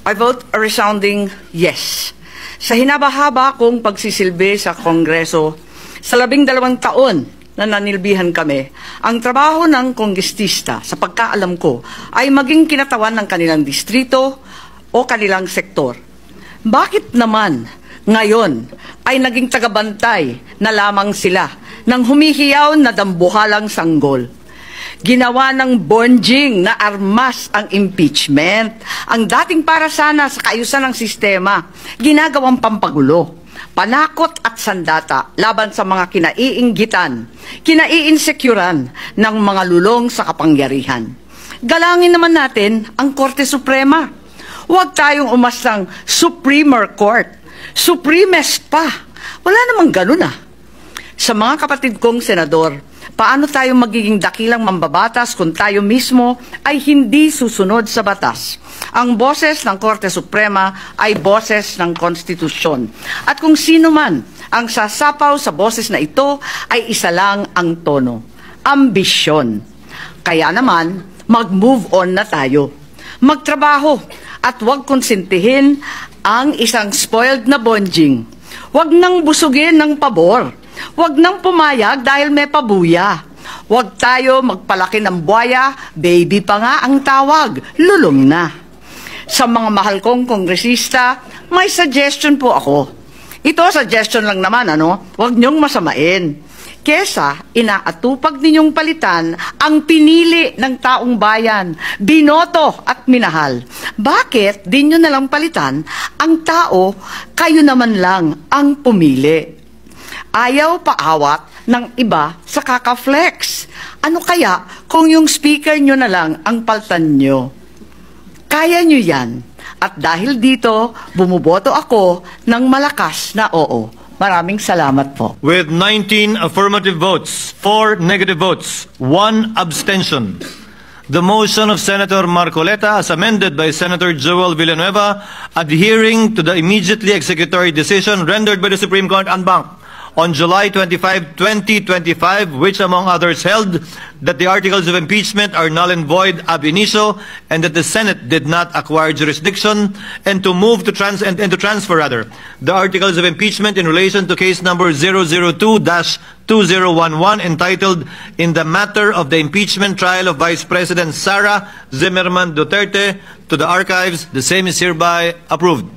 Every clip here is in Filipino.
I vote a resounding yes. Sa hinabahaba kong pagsisilbi sa Kongreso, sa 12 taon na nanilbihan kami, ang trabaho ng kongrestista, sa pagkaalam ko, ay maging kinatawan ng kanilang distrito o kanilang sektor. Bakit naman ngayon ay naging tagabantay na lamang sila ng humihiyaw na dambuhalang sanggol? Ginawa ng bonjing na armas ang impeachment. Ang dating para sana sa kaayusan ng sistema, ginagawang pampagulo, panakot at sandata laban sa mga kinaiinggitan, kinaiinsecuran ng mga lulong sa kapangyarihan. Galangin naman natin ang Korte Suprema. Huwag tayong umastang Supreme Court. Supremes pa. Wala namang ganun ah. Sa mga kapatid kong senador, paano tayo magiging dakilang mambabatas kung tayo mismo ay hindi susunod sa batas? Ang boses ng Korte Suprema ay boses ng konstitusyon. At kung sino man ang sasapaw sa boses na ito ay isa lang ang tono, ambisyon. Kaya naman, mag-move on na tayo. Magtrabaho at huwag konsintihin ang isang spoiled na bonjing. Huwag nang busugin ng pabor. Huwag nang pumayag dahil may pabuya. Huwag tayo magpalaki ng buhaya, baby pa nga ang tawag, lulong na. Sa mga mahal kong kongresista, may suggestion po ako. Ito, suggestion lang naman, Huwag niyong masamain. Kesa inaatupag ninyong palitan ang pinili ng taong bayan, binoto at minahal. Bakit di nyo nalang palitan ang tao, kayo naman lang ang pumili? Ayaw paawat ng iba sa kaka-flex. Ano kaya kung yung speaker nyo na lang ang paltan nyo? Kaya nyo yan. At dahil dito, bumuboto ako ng malakas na oo. Maraming salamat po. With 19 affirmative votes, 4 negative votes, 1 abstention, the motion of Senator Marcoleta, as amended by Senator Joel Villanueva, adhering to the immediately executory decision rendered by the Supreme Court en banc on July 25, 2025, which among others held that the articles of impeachment are null and void ab initio, and that the Senate did not acquire jurisdiction, and to move to transfer the articles of impeachment in relation to case number 002-2011 entitled "In the Matter of the Impeachment Trial of Vice President Sara Zimmerman Duterte" to the archives. The same is hereby approved.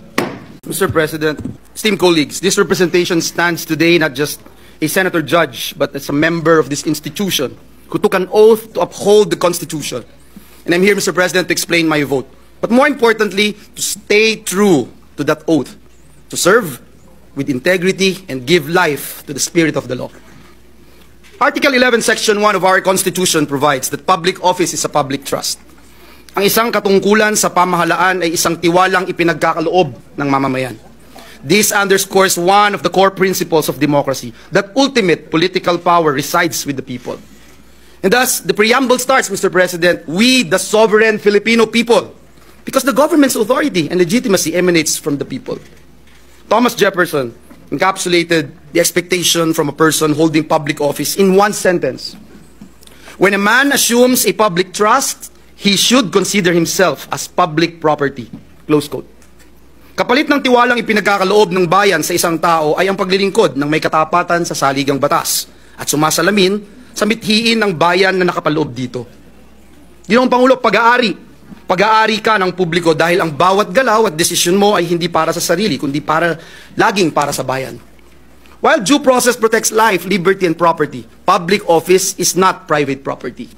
Mr. President, esteemed colleagues, this representation stands today not just a senator judge, but as a member of this institution who took an oath to uphold the Constitution. And I'm here, Mr. President, to explain my vote. But more importantly, to stay true to that oath, to serve with integrity and give life to the spirit of the law. Article 11, Section 1 of our Constitution provides that public office is a public trust. Ang isang katungkulan sa pamahalaan ay isang tiwalang ipinagkakaloob ng mamamayan. This underscores one of the core principles of democracy, that ultimate political power resides with the people. And thus, the preamble starts, Mr. President, "We, the sovereign Filipino people," because the government's authority and legitimacy emanates from the people. Thomas Jefferson encapsulated the expectation from a person holding public office in one sentence: "When a man assumes a public trust, he should consider himself as public property." Close quote. Kapalit ng tiwalang ipinagkakaloob ng bayan sa isang tao ay ang paglilingkod ng may katapatan sa saligang batas at sumasalamin sa mithiin ng bayan na nakapaloob dito. Ginoong Pangulo, pag-aari ka ng publiko dahil ang bawat galaw at desisyon mo ay hindi para sa sarili, kundi laging para sa bayan. While due process protects life, liberty, and property, public office is not private property.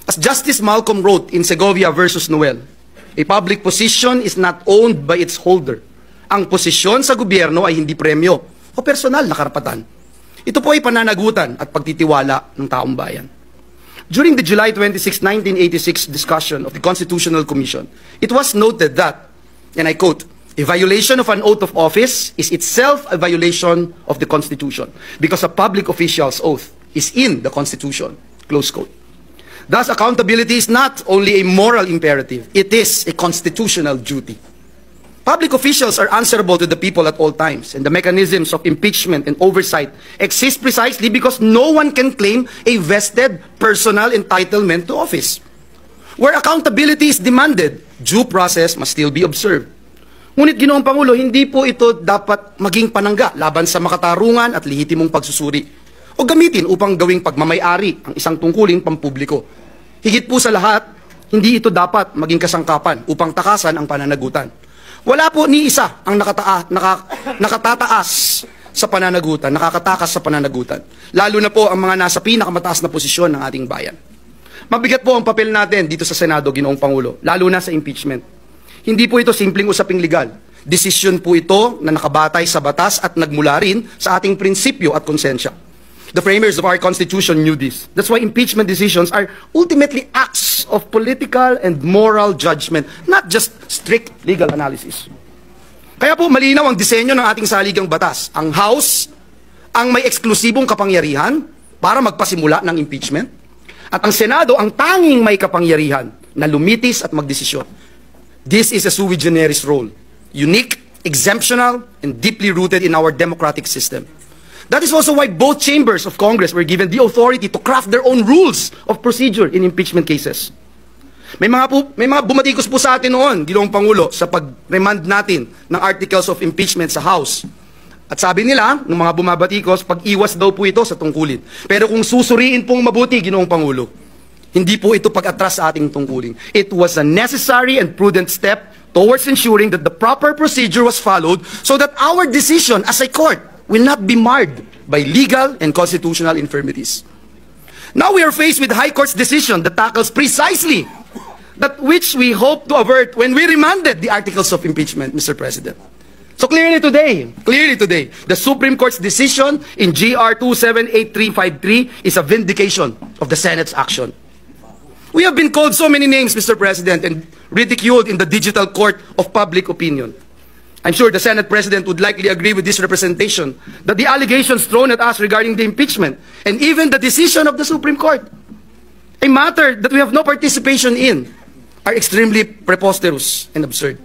As Justice Malcolm wrote in Segovia versus Noel, a public position is not owned by its holder. Ang posisyon sa gobyerno ay hindi premyo o personal na karapatan. Ito po ay pananagutan at pagtitiwala ng taong bayan. During the July 26, 1986 discussion of the Constitutional Commission, it was noted that, and I quote, "A violation of an oath of office is itself a violation of the Constitution because a public official's oath is in the Constitution." Close quote. Thus, accountability is not only a moral imperative, it is a constitutional duty. Public officials are answerable to the people at all times, and the mechanisms of impeachment and oversight exist precisely because no one can claim a vested personal entitlement to office. Where accountability is demanded, due process must still be observed. Ngunit Ginoong Pangulo, hindi po ito dapat maging panangga laban sa makatarungan at lehitimong pagsusuri o gamitin upang gawing pagmamay-ari ang isang tungkulin pampubliko. Higit po sa lahat, hindi ito dapat maging kasangkapan upang takasan ang pananagutan. Wala po ni isa ang nakatataas sa pananagutan, nakakatakas sa pananagutan. Lalo na po ang mga nasa pinakamataas na posisyon ng ating bayan. Mabigat po ang papel natin dito sa Senado, Ginoong Pangulo, lalo na sa impeachment. Hindi po ito simpleng usaping legal. Desisyon po ito na nakabatay sa batas at nagmula rin sa ating prinsipyo at konsensya. The framers of our Constitution knew this. That's why impeachment decisions are ultimately acts of political and moral judgment, not just strict legal analysis. Kaya po malinaw ang disenyo ng ating saligang batas. Ang House ang may eksklusibong kapangyarihan para magpasimula ng impeachment, at ang Senado ang tanging may kapangyarihan na lumitis at magdesisyon. This is a sui generis role, unique, exemptional, and deeply rooted in our democratic system. That is also why both chambers of Congress were given the authority to craft their own rules of procedure in impeachment cases. May mga bumatikos po sa atin noon, Ginoong Pangulo, sa pag-remand natin ng articles of impeachment sa House. At sabi nila, ng mga bumabatikos, pag-iwas daw po ito sa tungkulin. Pero kung susuriin pong mabuti, Ginoong Pangulo, hindi po ito pag-atras sa ating tungkulin. It was a necessary and prudent step towards ensuring that the proper procedure was followed so that our decision as a court will not be marred by legal and constitutional infirmities. Now we are faced with the High Court's decision that tackles precisely that which we hope to avert when we remanded the articles of impeachment, Mr. President. So clearly today, the Supreme Court's decision in GR 278353 is a vindication of the Senate's action. We have been called so many names, Mr. President, and ridiculed in the digital court of public opinion. I'm sure the Senate President would likely agree with this representation that the allegations thrown at us regarding the impeachment and even the decision of the Supreme Court, a matter that we have no participation in, are extremely preposterous and absurd.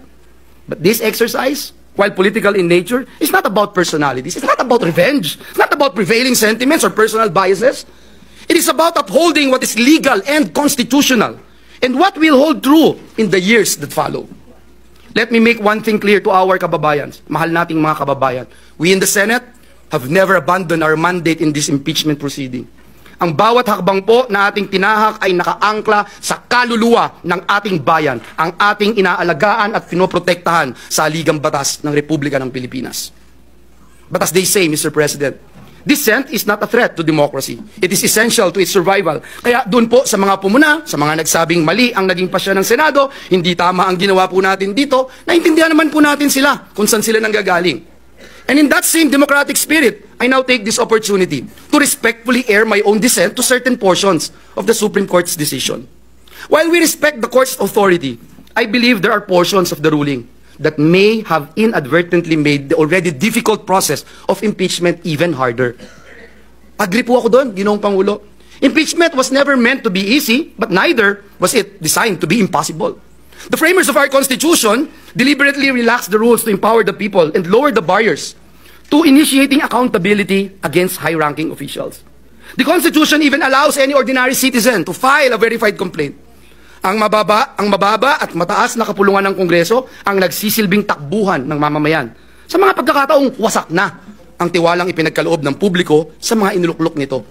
But this exercise, while political in nature, is not about personalities. It's not about revenge. It's not about prevailing sentiments or personal biases. It is about upholding what is legal and constitutional and what will hold true in the years that follow. Let me make one thing clear to our kababayans, mahal nating mga kababayan. We in the Senate have never abandoned our mandate in this impeachment proceeding. Ang bawat hakbang po na ating tinahak ay nakaangkla sa kaluluwa ng ating bayan, ang ating inaalagaan at pinoprotektahan sa aligang batas ng Republika ng Pilipinas. But as they say, Mr. President, dissent is not a threat to democracy. It is essential to its survival. Kaya doon po sa mga pumuna, sa mga nagsabing mali ang naging pasya ng Senado, hindi tama ang ginawa po natin dito, naintindihan naman po natin sila kung saan sila nanggagaling. And in that same democratic spirit, I now take this opportunity to respectfully air my own dissent to certain portions of the Supreme Court's decision. While we respect the Court's authority, I believe there are portions of the ruling that may have inadvertently made the already difficult process of impeachment even harder. Agree po ako doon, Ginoong Pangulo. Impeachment was never meant to be easy, but neither was it designed to be impossible. The framers of our Constitution deliberately relaxed the rules to empower the people and lower the barriers to initiating accountability against high-ranking officials. The Constitution even allows any ordinary citizen to file a verified complaint. Ang mababa at mataas na kapulungan ng Kongreso ang nagsisilbing takbuhan ng mamamayan. Sa mga pagkakataong wasak na ang tiwalang ipinagkaloob ng publiko sa mga inuluklok nito.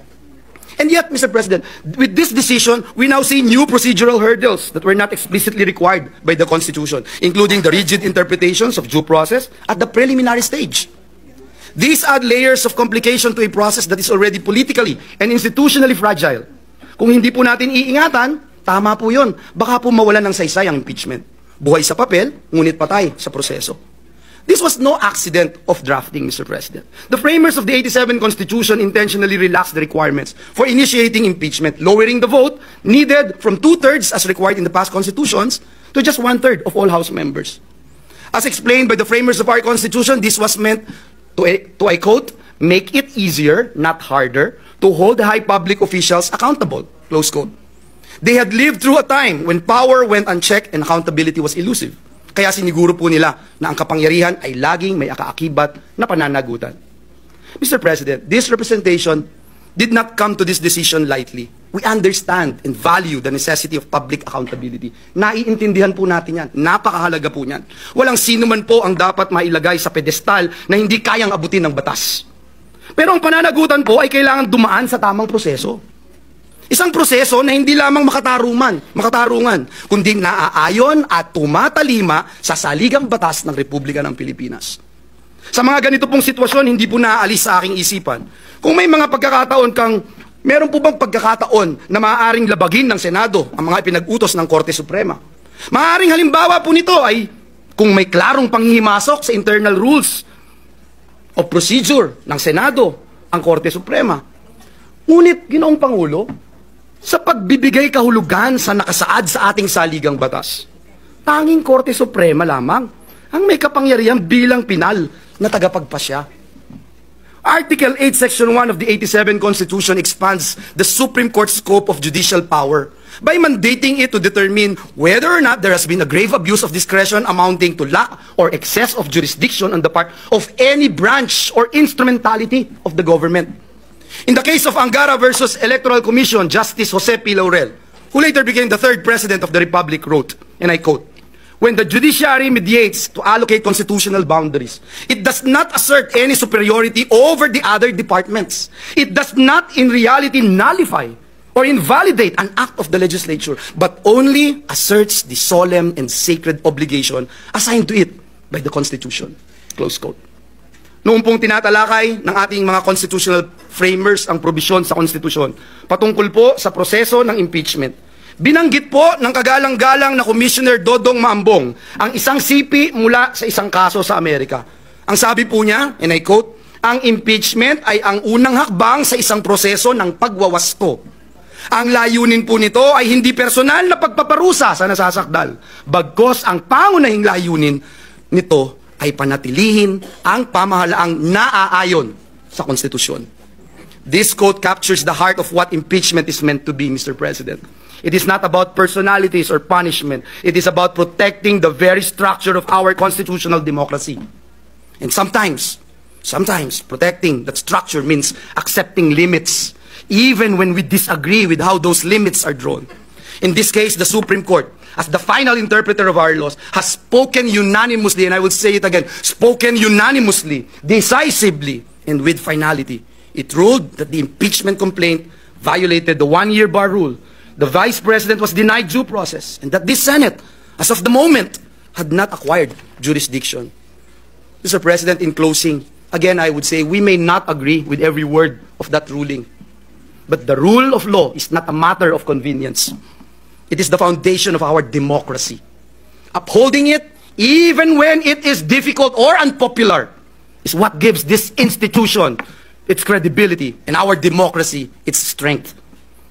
And yet, Mr. President, with this decision, we now see new procedural hurdles that were not explicitly required by the Constitution, including the rigid interpretations of due process at the preliminary stage. These add layers of complication to a process that is already politically and institutionally fragile. Kung hindi po natin iingatan, tama po yun. Baka po mawalan ng saysay ang impeachment. Buhay sa papel, ngunit patay sa proseso. This was no accident of drafting, Mr. President. The framers of the 87 Constitution intentionally relaxed the requirements for initiating impeachment, lowering the vote needed from 2/3 as required in the past constitutions to just 1/3 of all House members. As explained by the framers of our Constitution, this was meant to I quote, make it easier, not harder, to hold high public officials accountable, close quote. They had lived through a time when power went unchecked and accountability was elusive. Kaya siniguro po nila na ang kapangyarihan ay laging may akaakibat na pananagutan. Mr. President, this representation did not come to this decision lightly. We understand and value the necessity of public accountability. Naiintindihan po natin yan. Napakahalaga po yan. Walang sino man po ang dapat mailagay sa pedestal na hindi kayang abutin ng batas. Pero ang pananagutan po ay kailangan dumaan sa tamang proseso. Isang proseso na hindi lamang makatarungan, kundi naaayon at tumatalima sa saligang batas ng Republika ng Pilipinas. Sa mga ganito pong sitwasyon, hindi po naaalis sa aking isipan. Kung may mga pagkakataon meron po bang pagkakataon na maaaring labagin ng Senado ang mga ipinag-utos ng Korte Suprema? Maaaring halimbawa po nito ay kung may klarong panghihimasok sa internal rules of procedure ng Senado ang Korte Suprema. Ngunit, Ginoong Pangulo, sa pagbibigay kahulugan sa nakasaad sa ating saligang batas, tanging Korte Suprema lamang ang may kapangyarihan bilang pinal na tagapagpasya. Article 8, Section 1 of the 87 Constitution expands the Supreme Court's scope of judicial power by mandating it to determine whether or not there has been a grave abuse of discretion amounting to lack or excess of jurisdiction on the part of any branch or instrumentality of the government. In the case of Angara versus Electoral Commission, Justice Jose P. Laurel, who later became the third President of the Republic, wrote, and I quote, "When the judiciary mediates to allocate constitutional boundaries, it does not assert any superiority over the other departments. It does not in reality nullify or invalidate an act of the legislature, but only asserts the solemn and sacred obligation assigned to it by the Constitution." Close quote. Noong pong tinatalakay ng ating mga constitutional framers ang probisyon sa konstitusyon patungkol po sa proseso ng impeachment, binanggit po ng kagalang-galang na Commissioner Dodong Maambong ang isang sipi mula sa isang kaso sa Amerika. Ang sabi po niya, and I quote, "Ang impeachment ay ang unang hakbang sa isang proseso ng pagwawasto. Ang layunin po nito ay hindi personal na pagpaparusa sa nasasakdal, bagkos ang pangunahing layunin nito ay panatilihin ang pamahalaang naaayon sa konstitusyon." This quote captures the heart of what impeachment is meant to be, Mr. President. It is not about personalities or punishment. It is about protecting the very structure of our constitutional democracy. And sometimes protecting that structure means accepting limits, even when we disagree with how those limits are drawn. In this case, the Supreme Court, as the final interpreter of our laws, has spoken unanimously, and I will say it again, spoken unanimously, decisively, and with finality. It ruled that the impeachment complaint violated the one-year bar rule. The Vice President was denied due process, and that this Senate, as of the moment, had not acquired jurisdiction. Mr. President, in closing, again, I would say we may not agree with every word of that ruling, but the rule of law is not a matter of convenience. It is the foundation of our democracy. Upholding it, even when it is difficult or unpopular, is what gives this institution its credibility and our democracy its strength.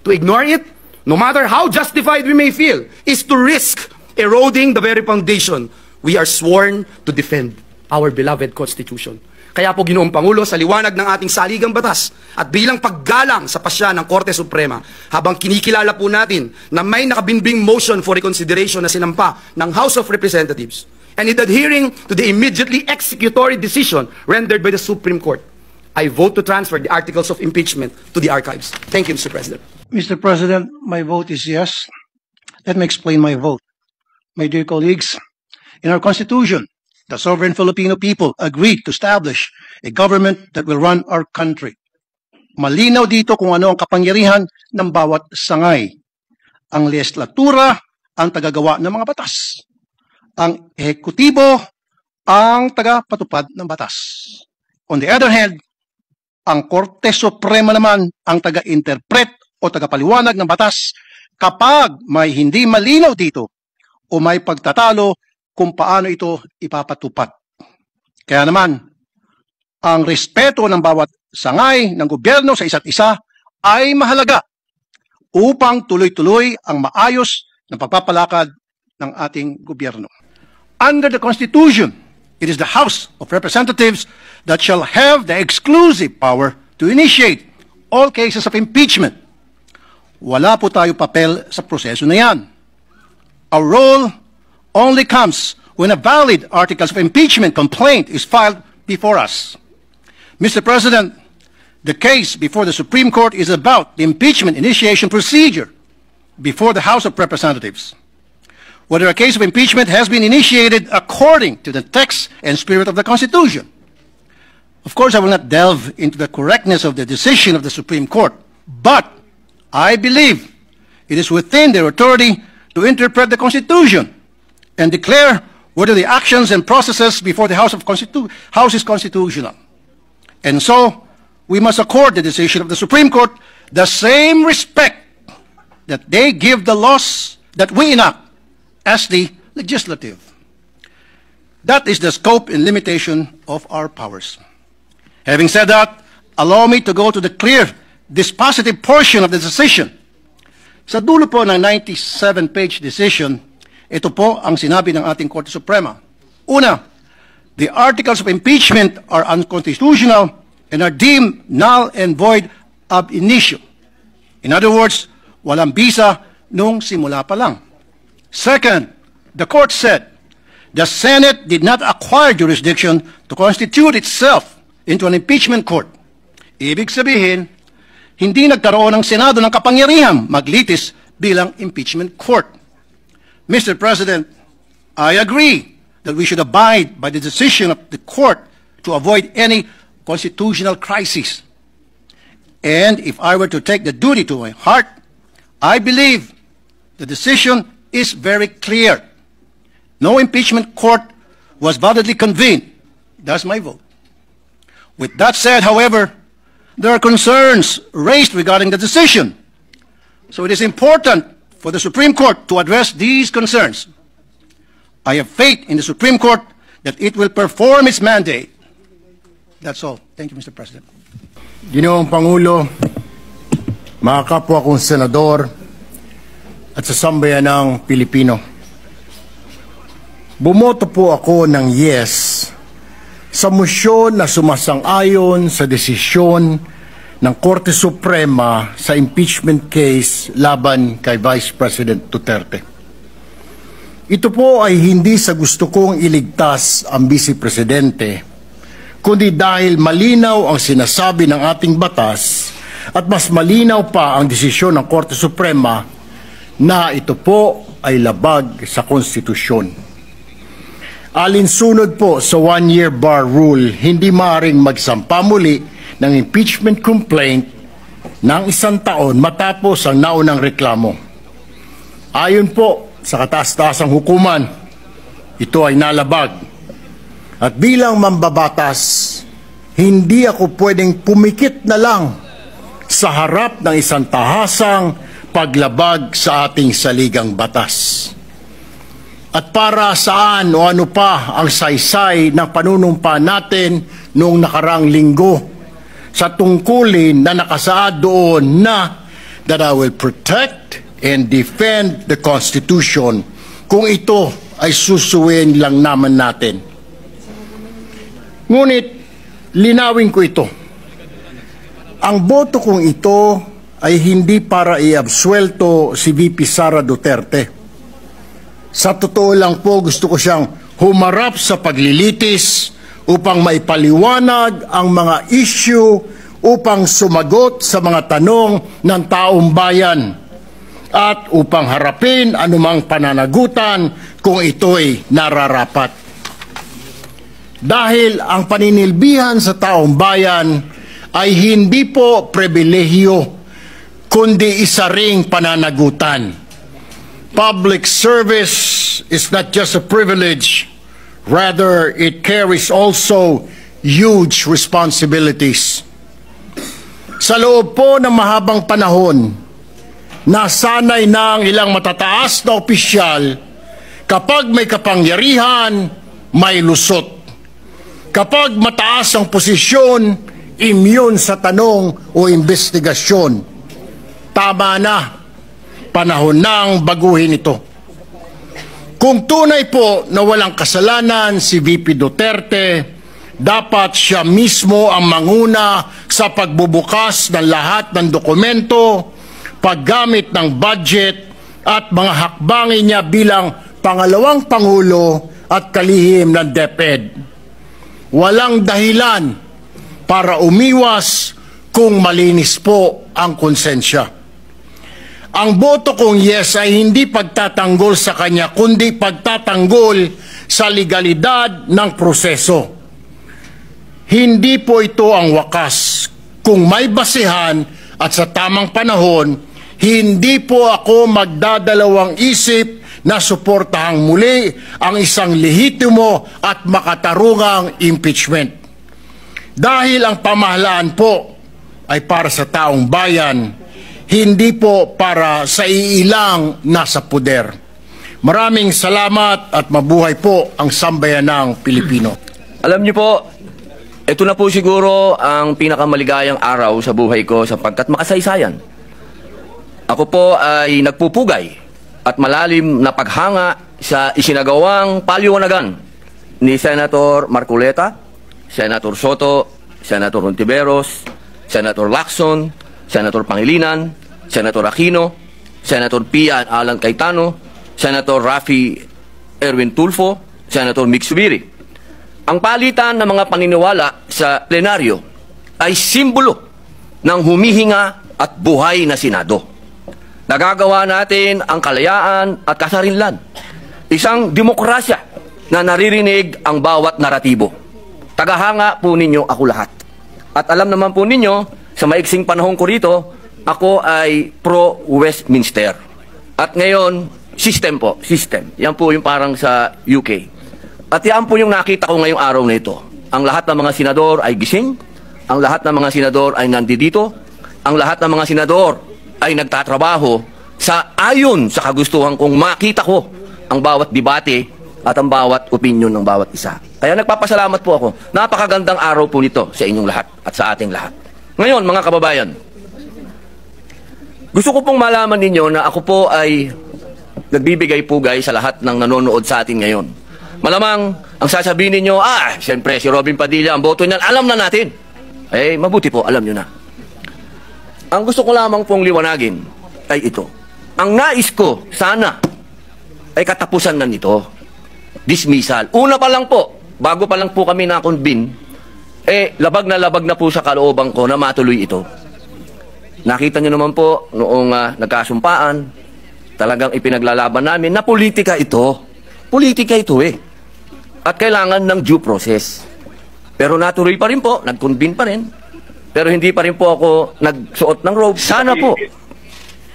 To ignore it, no matter how justified we may feel, is to risk eroding the very foundation we are sworn to defend, our beloved Constitution. Kaya po, Ginoong Pangulo, sa liwanag ng ating saligang batas at bilang paggalang sa pasya ng Korte Suprema, habang kinikilala po natin na may nakabinbing motion for reconsideration na sinampa ng House of Representatives, and in adhering to the immediately executory decision rendered by the Supreme Court, I vote to transfer the articles of impeachment to the archives. Thank you, Mr. President. Mr. President, my vote is yes. Let me explain my vote. My dear colleagues, in our Constitution, the sovereign Filipino people agreed to establish a government that will run our country. Malinaw dito kung ano ang kapangyarihan ng bawat sangay. Ang legislatura ang tagagawa ng mga batas. Ang ehekutibo ang tagapatupad ng batas. On the other hand, ang Korte Suprema naman ang taga-interpret o tagapaliwanag ng batas kapag may hindi malinaw dito o may pagtatalo kung paano ito ipapatupad. Kaya naman, ang respeto ng bawat sangay ng gobyerno sa isa't isa ay mahalaga upang tuloy-tuloy ang maayos na pagpapalakad ng ating gobyerno. Under the Constitution, it is the House of Representatives that shall have the exclusive power to initiate all cases of impeachment. Wala po tayo papel sa proseso na yan. Our role only comes when a valid articles of impeachment complaint is filed before us. Mr. President, The case before the Supreme Court is about the impeachment initiation procedure before the House of Representatives. Whether a case of impeachment has been initiated according to the text and spirit of the Constitution. Of course, I will not delve into the correctness of the decision of the Supreme Court, but I believe it is within their authority to interpret the Constitution and declare whether the actions and processes before the House is constitutional. And so, we must accord the decision of the Supreme Court the same respect that they give the laws that we enact as the legislative. That is the scope and limitation of our powers. Having said that, allow me to go to the clear, dispositive portion of the decision. Sa dulo po ng 97-page decision, ito po ang sinabi ng ating Korte Suprema. Una, the articles of impeachment are unconstitutional and are deemed null and void ab initio. In other words, walang bisa nung simula pa lang. Second, the court said, the Senate did not acquire jurisdiction to constitute itself into an impeachment court. Ibig sabihin, hindi nagkaroon ng Senado ng kapangyarihang maglitis bilang impeachment court. Mr. President, I agree that we should abide by the decision of the court to avoid any constitutional crisis. And if I were to take the duty to my heart, I believe the decision is very clear. No impeachment court was validly convened. That's my vote. With that said, however, there are concerns raised regarding the decision. So it is important for the Supreme Court to address these concerns. I have faith in the Supreme Court that it will perform its mandate. That's all. Thank you, Mr. President. Ginoong Pangulo, mga kapwa kong senador at sa sambayanang Pilipino, bumoto po ako ng yes sa mosyon na sumasang-ayon sa desisyon ng Korte Suprema sa impeachment case laban kay Vice President Duterte. Ito po ay hindi sa gusto kong iligtas ang Vice Presidente, kundi dahil malinaw ang sinasabi ng ating batas at mas malinaw pa ang desisyon ng Korte Suprema na ito po ay labag sa konstitusyon. Alinsunod po sa one-year bar rule, hindi maaaring magsampa muli ng impeachment complaint ng 1 taon matapos ang naunang reklamo. Ayon po sa kataas-taasang hukuman, ito ay nalabag. At bilang mambabatas, hindi ako pwedeng pumikit na lang sa harap ng isang tahasang paglabag sa ating saligang batas. At para saan o ano pa ang saysay ng panunumpa natin noong nakarang linggo sa tungkulin na nakasaad doon na that I will protect and defend the Constitution kung ito ay susuwin lang naman natin. Ngunit linawin ko ito. Ang boto kong ito ay hindi para i-absuelto si VP Sara Duterte. Sa totoo lang po, gusto ko siyang humarap sa paglilitis upang maipaliwanag ang mga issue, upang sumagot sa mga tanong ng taong bayan at upang harapin anumang pananagutan kung ito'y nararapat. Dahil ang paninilbihan sa taong bayan ay hindi po pribilehiyo, kundi isa ring pananagutan. Public service is not just a privilege, rather it carries also huge responsibilities. Sa loob po ng mahabang panahon, nasanay na ang ilang matataas na opisyal, kapag may kapangyarihan, may lusot. Kapag mataas ang posisyon, immune sa tanong o investigasyon. Tama na. Panahon nang baguhin ito. Kung tunay po na walang kasalanan si VP Duterte, dapat siya mismo ang manguna sa pagbubukas ng lahat ng dokumento, paggamit ng budget at mga hakbangin niya bilang pangalawang Pangulo at kalihim ng DepEd. Walang dahilan para umiwas kung malinis po ang konsensya. Ang boto kong yes ay hindi pagtatanggol sa kanya, kundi pagtatanggol sa legalidad ng proseso. Hindi po ito ang wakas. Kung may basihan at sa tamang panahon, hindi po ako magdadalawang isip na suportahang muli ang isang lehitimo at makatarungang impeachment. Dahil ang pamahalaan po ay para sa taong bayan, hindi po para sa iilang nasa puder. Maraming salamat at mabuhay po ang sambayanang Pilipino. Alam niyo po, ito na po siguro ang pinakamaligayang araw sa buhay ko sapagkat makasaysayan. Ako po ay nagpupugay at malalim na paghanga sa isinagawang paliwanagan ni Senator Marcoleta, Senator Soto, Senator Hontiveros, Senator Lacson, Senator Pangilinan, Senator Aquino, Senator Pia Alan Cayetano, Senator Rafi Erwin Tulfo, Senator Mick Zubiri. Ang palitan ng mga paniniwala sa plenaryo ay simbolo ng humihinga at buhay na Senado. Nagagawa natin ang kalayaan at kasarinlan. Isang demokrasya na naririnig ang bawat naratibo. Tagahanga po ninyo ako lahat. At alam naman po ninyo, sa maiksing panahon ko rito, ako ay pro-Westminster. At ngayon, system po, system. Yan po yung parang sa UK. At yan po yung nakita ko ngayong araw na ito. Ang lahat ng mga senador ay gising, ang lahat ng mga senador ay nandito, ang lahat ng mga senador ay nagtatrabaho sa ayon sa kagustuhan kong makita ko ang bawat debate at ang bawat opinion ng bawat isa. Kaya nagpapasalamat po ako. Napakagandang araw po nito sa inyong lahat at sa ating lahat. Ngayon, mga kababayan, gusto ko pong malaman ninyo na ako po ay nagbibigay pugay sa lahat ng nanonood sa atin ngayon. Malamang ang sasabihin ninyo, siyempre si Robin Padilla, ang boto niyan, alam na natin. Eh, mabuti po, alam nyo na. Ang gusto ko lamang pong liwanagin ay ito. Ang nais ko, sana, ay katapusan na nito. Dismissal. Una pa lang po, bago pa lang po kami na-convene, labag na po sa kalooban ko na matuloy ito. Nakita nyo naman po, noong nagkasumpaan, talagang ipinaglalaban namin na politika ito. Politika ito At kailangan ng due process. Pero natuloy pa rin po, nag-convene pa rin. Pero hindi pa rin po ako nagsuot ng robe. Sana po,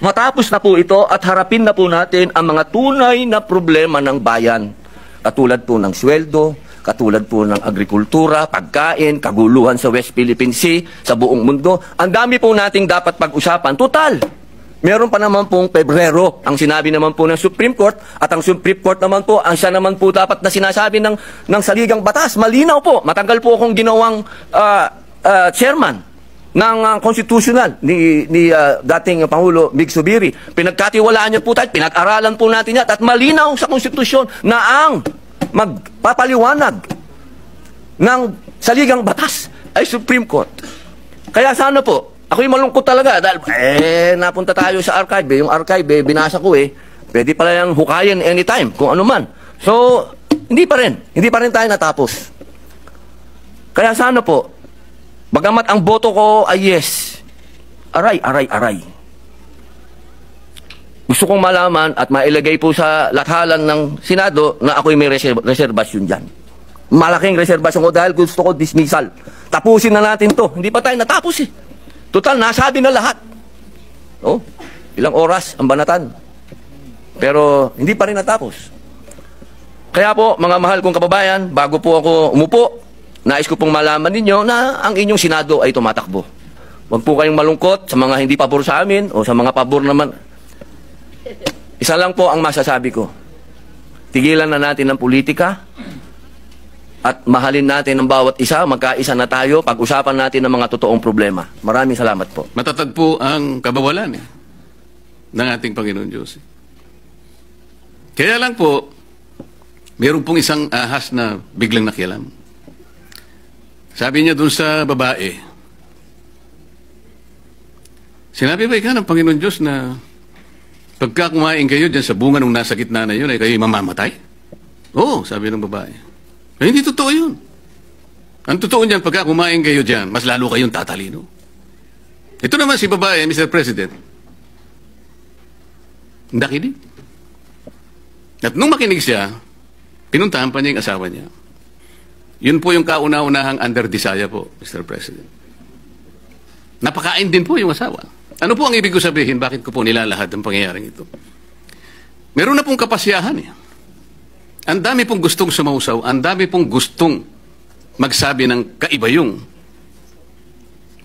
matapos na po ito at harapin na po natin ang mga tunay na problema ng bayan. Katulad po ng sweldo, katulad po ng agrikultura, pagkain, kaguluhan sa West Philippine Sea, sa buong mundo. Ang dami po nating dapat pag-usapan. Total, meron pa naman pong Pebrero ang sinabi naman po ng Supreme Court at ang Supreme Court naman po, ang siya naman po dapat na sinasabi ng saligang batas. Malinaw po, matagal po akong ginawang chairman ng constitutional ni dating Pangulo Mick Zubiri. Pinagkatiwalaan niya po tayo, pinag-aralan po natin yan at malinaw sa konstitusyon na ang magpapaliwanag ng saligang batas ay Supreme Court. Kaya sana po, ako'y malungkot talaga dahil napunta tayo sa archive. Yung archive, binasa ko pwede pala yung hukayin anytime, kung ano man. So, hindi pa rin tayo natapos. Kaya sana po, bagamat ang boto ko ay yes, aray. Gusto kong malaman at mailagay po sa lathalan ng Senado na ako'y may reservasyon dyan. Malaking reservasyon ko dahil gusto ko dismissal. Tapusin na natin to. Hindi pa tayo natapos Total, nasabi na lahat. Ilang oras ang banatan. Pero hindi pa rin natapos. Kaya po, mga mahal kong kababayan, bago po ako umupo, nais ko pong malaman ninyo na ang inyong Senado ay tumatakbo. Huwag po kayong malungkot sa mga hindi pabor sa amin o sa mga pabor naman. Isa lang po ang masasabi ko. Tigilan na natin ang politika at mahalin natin ang bawat isa, magkaisa na tayo, pag-usapan natin ang mga totoong problema. Maraming salamat po. Matatag po ang kabawalan ng ating Panginoon Diyos. Kaya lang po, meron pong isang ahas na biglang nakialam. Sabi niya dun sa babae, sinabi ba ikaw ng Panginoon Diyos na pagka kumain kayo dyan sa bunga nung nasa gitna na yun, ay kayo mamamatay? Oo, sabi ng babae. Ay, hindi totoo yun. Ang totoo niyan, pagka kumain kayo dyan, mas lalo kayong tatalino. Ito naman si babae, Mr. President, nakinig. At nung makinig siya, pinuntahan pa niya yung asawa niya. Yun po yung kauna-unahang under desire po, Mr. President. Napakain din po yung asawa. Ano po ang ibig ko sabihin? Bakit ko po nilalahad ang pangyayaring ito? Meron na pong kapasyahan eh. Ang dami pong gustong sumausaw, ang dami pong gustong magsabi ng kaiba yung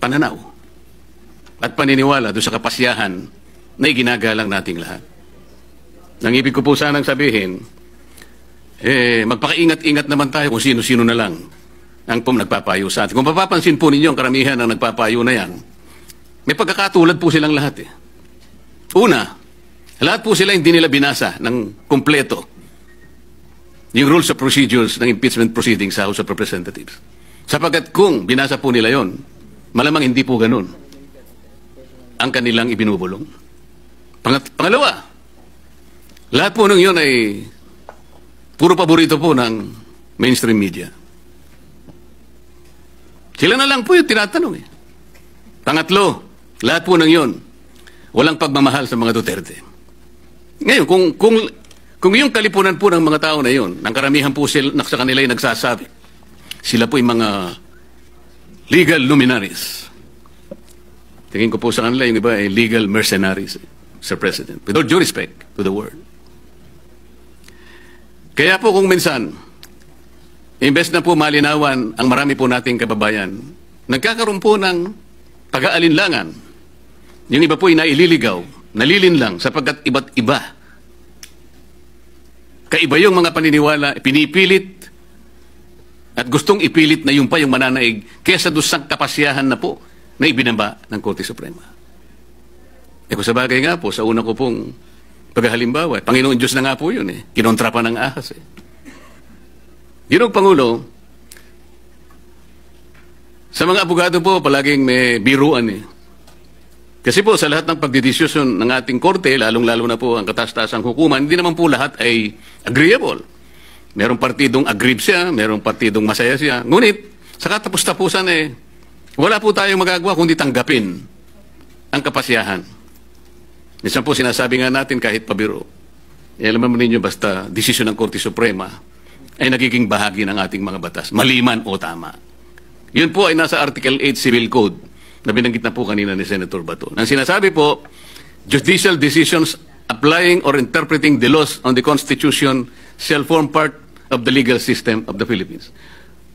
pananaw at paniniwala doon sa kapasyahan na iginagalang nating lahat. Ang ibig ko po sanang sabihin, magpakaingat-ingat naman tayo kung sino-sino na lang ang nagpapayo sa atin. Kung mapapansin po ninyo ang karamihan ng nagpapayo na yan, may pagkakatulad po silang lahat eh. Una, lahat po sila hindi nila binasa ng kumpleto yung rules of procedures ng impeachment proceedings sa House of Representatives. Sapagkat kung binasa po nila yon, malamang hindi po ganun ang kanilang ibinubulong. Pangalawa, lahat po nung yun ay puro paborito po ng mainstream media. Sila na lang po yung tinatanong eh. Pangatlo, lahat po ng yun, walang pagmamahal sa mga Duterte. Ngayon, kung yung kalipunan po ng mga tao na yun, ng karamihan po sila, sa kanila ay nagsasabi, sila po yung mga legal luminaries. Tingin ko po sa kanila, yung iba ay legal mercenaries, Sir President. With all due respect to the word. Kaya po kung minsan, imbes na po malinawan ang marami po nating kababayan, nagkakaroon po ng pag-aalinlangan. Yung iba po ay naililigaw, nalilinlang sapagkat iba't iba. Kaiba yung mga paniniwala, pinipilit at gustong ipilit na yung pa yung mananaig kaysa doon sa kapasyahan na po na ibinaba ng Korte Suprema. Kung sa bagay nga po, sa una ko pong paghalimbawa, Panginoon Diyos na nga po yun eh. Kinontra pa ng ahas eh. Ginong Pangulo, sa mga abogado po, palaging may biruan eh. Kasi po, sa lahat ng pagdidiskusyon ng ating korte, lalong-lalo na po ang katas-tasang hukuman, hindi naman po lahat ay agreeable. Merong partidong aggrieved siya, merong partidong masaya siya. Ngunit, sa katapos-tapusan eh, wala po tayong magagawa kundi tanggapin ang kapasyahan. Minsan po sinasabi nga natin kahit pabiro, alam mo ninyo basta desisyon ng Korte Suprema ay nagiging bahagi ng ating mga batas, maliman o tama. Yun po ay nasa Article 8 Civil Code na binanggit na po kanina ni Senator Bato. Ang sinasabi po, judicial decisions applying or interpreting the laws on the Constitution shall form part of the legal system of the Philippines.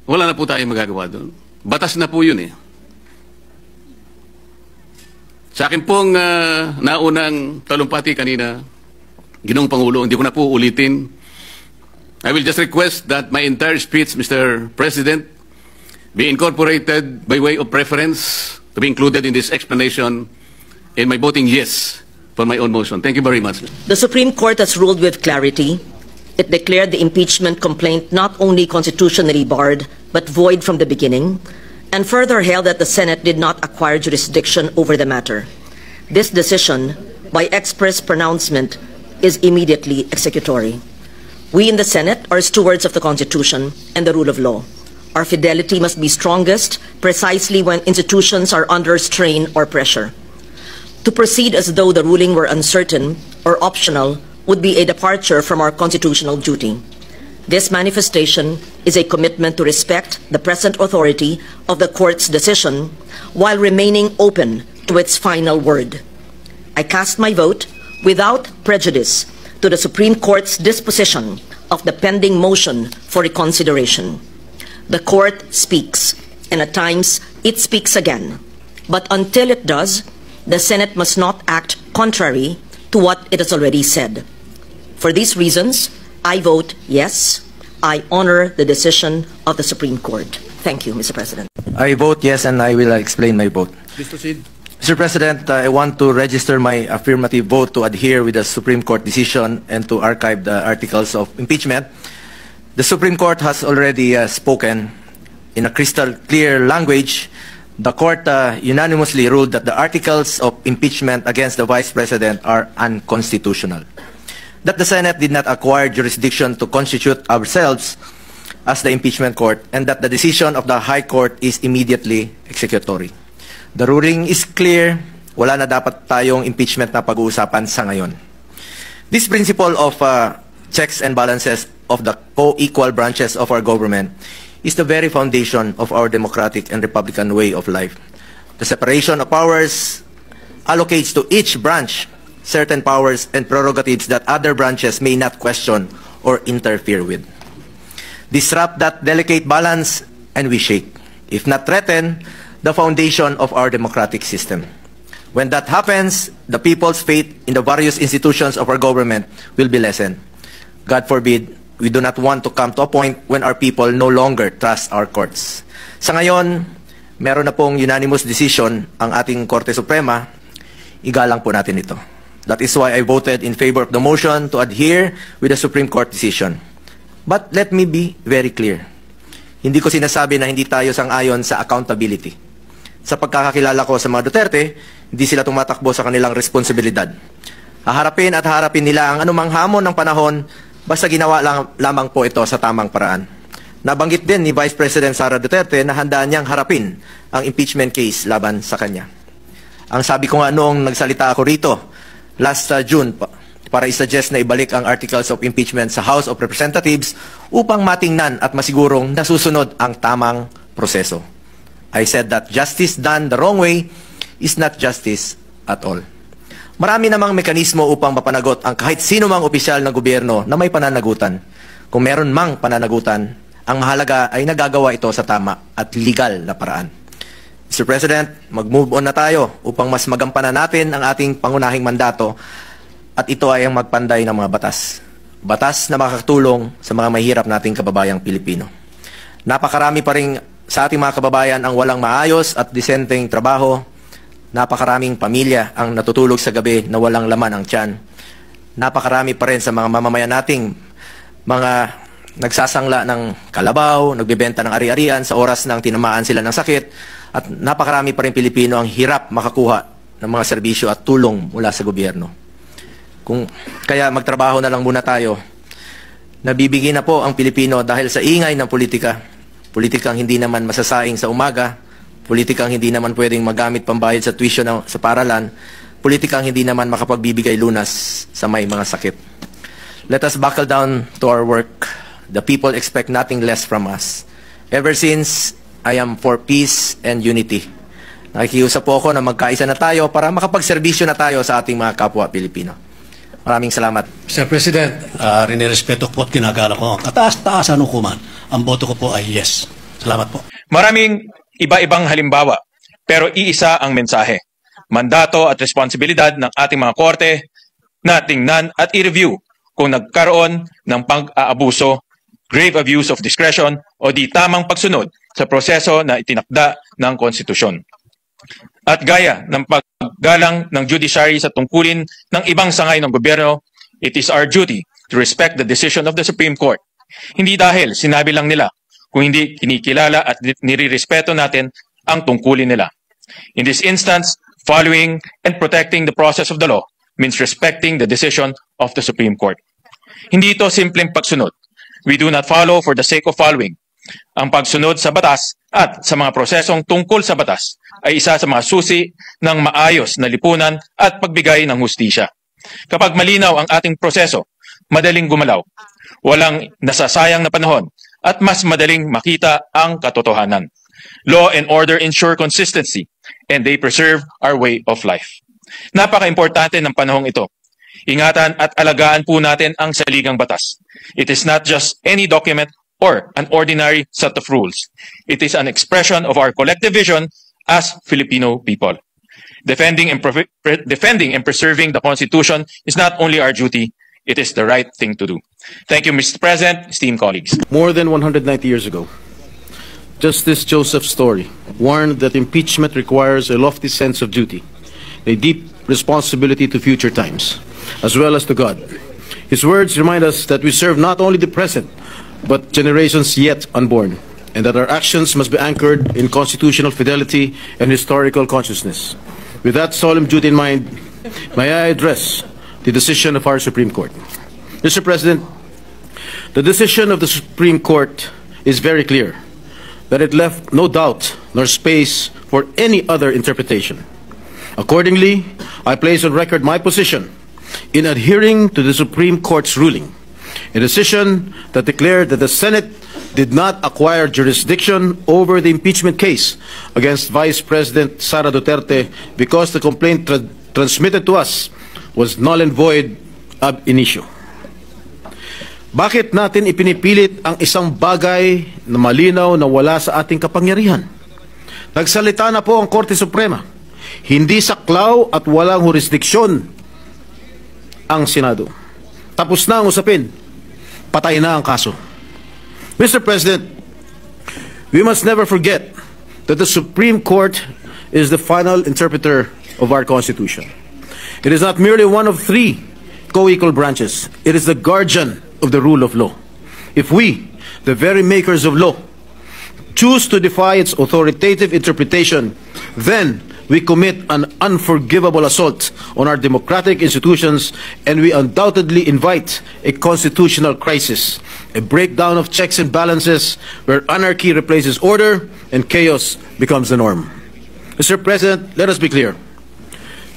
Wala na po tayong magagawa doon. Batas na po yun eh. Sa akin pong naunang talumpati kanina, Ginoong Pangulo, hindi ko na po ulitin. I will just request that my entire speech, Mr. President, be incorporated by way of preference to be included in this explanation in my voting yes for my own motion. Thank you very much. The Supreme Court has ruled with clarity. It declared the impeachment complaint not only constitutionally barred, but void from the beginning, and further held that the Senate did not acquire jurisdiction over the matter. This decision, by express pronouncement, is immediately executory. We in the Senate are stewards of the Constitution and the rule of law. Our fidelity must be strongest precisely when institutions are under strain or pressure. To proceed as though the ruling were uncertain or optional would be a departure from our constitutional duty. This manifestation is a commitment to respect the present authority of the Court's decision while remaining open to its final word. I cast my vote without prejudice to the Supreme Court's disposition of the pending motion for reconsideration. The Court speaks, and at times it speaks again. But until it does, the Senate must not act contrary to what it has already said. For these reasons, I vote yes. I honor the decision of the Supreme Court. Thank you, Mr. President. I vote yes, and I will explain my vote. Please proceed. Mr. President, I want to register my affirmative vote to adhere with the Supreme Court decision and to archive the articles of impeachment. The Supreme Court has already spoken in a crystal clear language. The Court unanimously ruled that the articles of impeachment against the Vice President are unconstitutional. That the Senate did not acquire jurisdiction to constitute ourselves as the impeachment court, and that the decision of the High Court is immediately executory. The ruling is clear. Wala na dapat tayong impeachment na pag-uusapan sa ngayon. This principle of checks and balances of the co-equal branches of our government is the very foundation of our democratic and republican way of life. The separation of powers allocates to each branch certain powers and prerogatives that other branches may not question or interfere with. Disrupt that delicate balance and we shake, if not threaten, the foundation of our democratic system. When that happens, the people's faith in the various institutions of our government will be lessened. God forbid, we do not want to come to a point when our people no longer trust our courts. Sa ngayon, meron na pong unanimous decision ang ating Korte Suprema. Igalang po natin ito. That is why I voted in favor of the motion to adhere with the Supreme Court decision. But let me be very clear. Hindi ko sinasabi na hindi tayo sang-ayon sa accountability. Sa pagkakakilala ko sa mga Duterte, hindi sila tumatakbo sa kanilang responsibilidad. Haharapin at haharapin nila ang anumang hamon ng panahon basta ginawa lamang po ito sa tamang paraan. Nabanggit din ni Vice President Sara Duterte na handaan niyang harapin ang impeachment case laban sa kanya. Ang sabi ko nga noong nagsalita ako rito last June para isuggest na ibalik ang articles of impeachment sa House of Representatives upang matingnan at masigurong nasusunod ang tamang proseso. I said that justice done the wrong way is not justice at all. Marami namang mekanismo upang mapanagot ang kahit sino mang opisyal ng gobyerno na may pananagutan. Kung meron mang pananagutan, ang mahalaga ay nagagawa ito sa tama at legal na paraan. Mr. President, mag-move on na tayo upang mas magampanan natin ang ating pangunahing mandato at ito ay ang magpanday ng mga batas. Batas na makakatulong sa mga mahirap nating kababayang Pilipino. Napakarami pa rin sa ating mga kababayan ang walang maayos at disenteng trabaho. Napakaraming pamilya ang natutulog sa gabi na walang laman ang tiyan. Napakarami pa rin sa mga mamamayan nating mga nagsasangla ng kalabaw, nagbebenta ng ari-arian sa oras ng tinamaan sila ng sakit, at napakarami pa rin Pilipino ang hirap makakuha ng mga serbisyo at tulong mula sa gobyerno. Kaya magtrabaho na lang muna tayo. Nabibigyan na po ang Pilipino dahil sa ingay ng politika. Politikang hindi naman masasaing sa umaga, politikang hindi naman pwedeng magamit pambayad sa tuition sa paralan, politikang hindi naman makapagbibigay lunas sa may mga sakit. Let us buckle down to our work. The people expect nothing less from us. Ever since, I am for peace and unity. Nakikiusap po ako na magkaisa na tayo para makapagserbisyo na tayo sa ating mga kapwa Pilipino. Maraming salamat. Mr. President, rinirespeto ko at ginagala ko ang kataas-taasan ng hukuman. Ang boto ko po ay yes. Salamat po. Maraming iba-ibang halimbawa, pero iisa ang mensahe. Mandato at responsibilidad ng ating mga korte na tingnan at i-review kung nagkaroon ng pang-aabuso, grave abuse of discretion o di tamang pagsunod sa proseso na itinakda ng konstitusyon. At gaya ng paggalang ng judiciary sa tungkulin ng ibang sangay ng gobyerno, it is our duty to respect the decision of the Supreme Court. Hindi dahil sinabi lang nila, kung hindi kinikilala at nirirespeto natin ang tungkulin nila. In this instance, following and protecting the process of the law means respecting the decision of the Supreme Court. Hindi ito simpleng pagsunod. We do not follow for the sake of following. Ang pagsunod sa batas at sa mga prosesong tungkol sa batas ay isa sa mga susi ng maayos na lipunan at pagbigay ng hustisya. Kapag malinaw ang ating proseso, madaling gumalaw, walang nasasayang na panahon, at mas madaling makita ang katotohanan. Law and order ensure consistency, and they preserve our way of life. Napaka-importante ng panahong ito. Ingatan at alagaan po natin ang saligang batas. It is not just any document or an ordinary set of rules. It is an expression of our collective vision as Filipino people. Defending and preserving the Constitution is not only our duty, it is the right thing to do. Thank you, Mr. President, esteemed colleagues. More than 190 years ago, Justice Joseph Story warned that impeachment requires a lofty sense of duty, a deep responsibility to future times, as well as to God. His words remind us that we serve not only the present, but generations yet unborn, and that our actions must be anchored in constitutional fidelity and historical consciousness. With that solemn duty in mind, may I address the decision of our Supreme Court. Mr. President, the decision of the Supreme Court is very clear, that it left no doubt nor space for any other interpretation. Accordingly, I place on record my position in adhering to the Supreme Court's ruling, a decision that declared that the Senate did not acquire jurisdiction over the impeachment case against Vice President Sara Duterte because the complaint transmitted to us was null and void ab initio. Bakit natin ipinipilit ang isang bagay na malinaw na wala sa ating kapangyarihan? Nagsalita na po ang Korte Suprema. Hindi saklaw at walang jurisdiksyon ang Senado. Tapos na ang usapin. Patay na ang kaso. Mr. President, we must never forget that the Supreme Court is the final interpreter of our Constitution. It is not merely one of three co-equal branches. It is the guardian of the rule of law. If we, the very makers of law, choose to defy its authoritative interpretation, then we commit an unforgivable assault on our democratic institutions, and we undoubtedly invite a constitutional crisis, a breakdown of checks and balances where anarchy replaces order and chaos becomes the norm. Mr. President, let us be clear.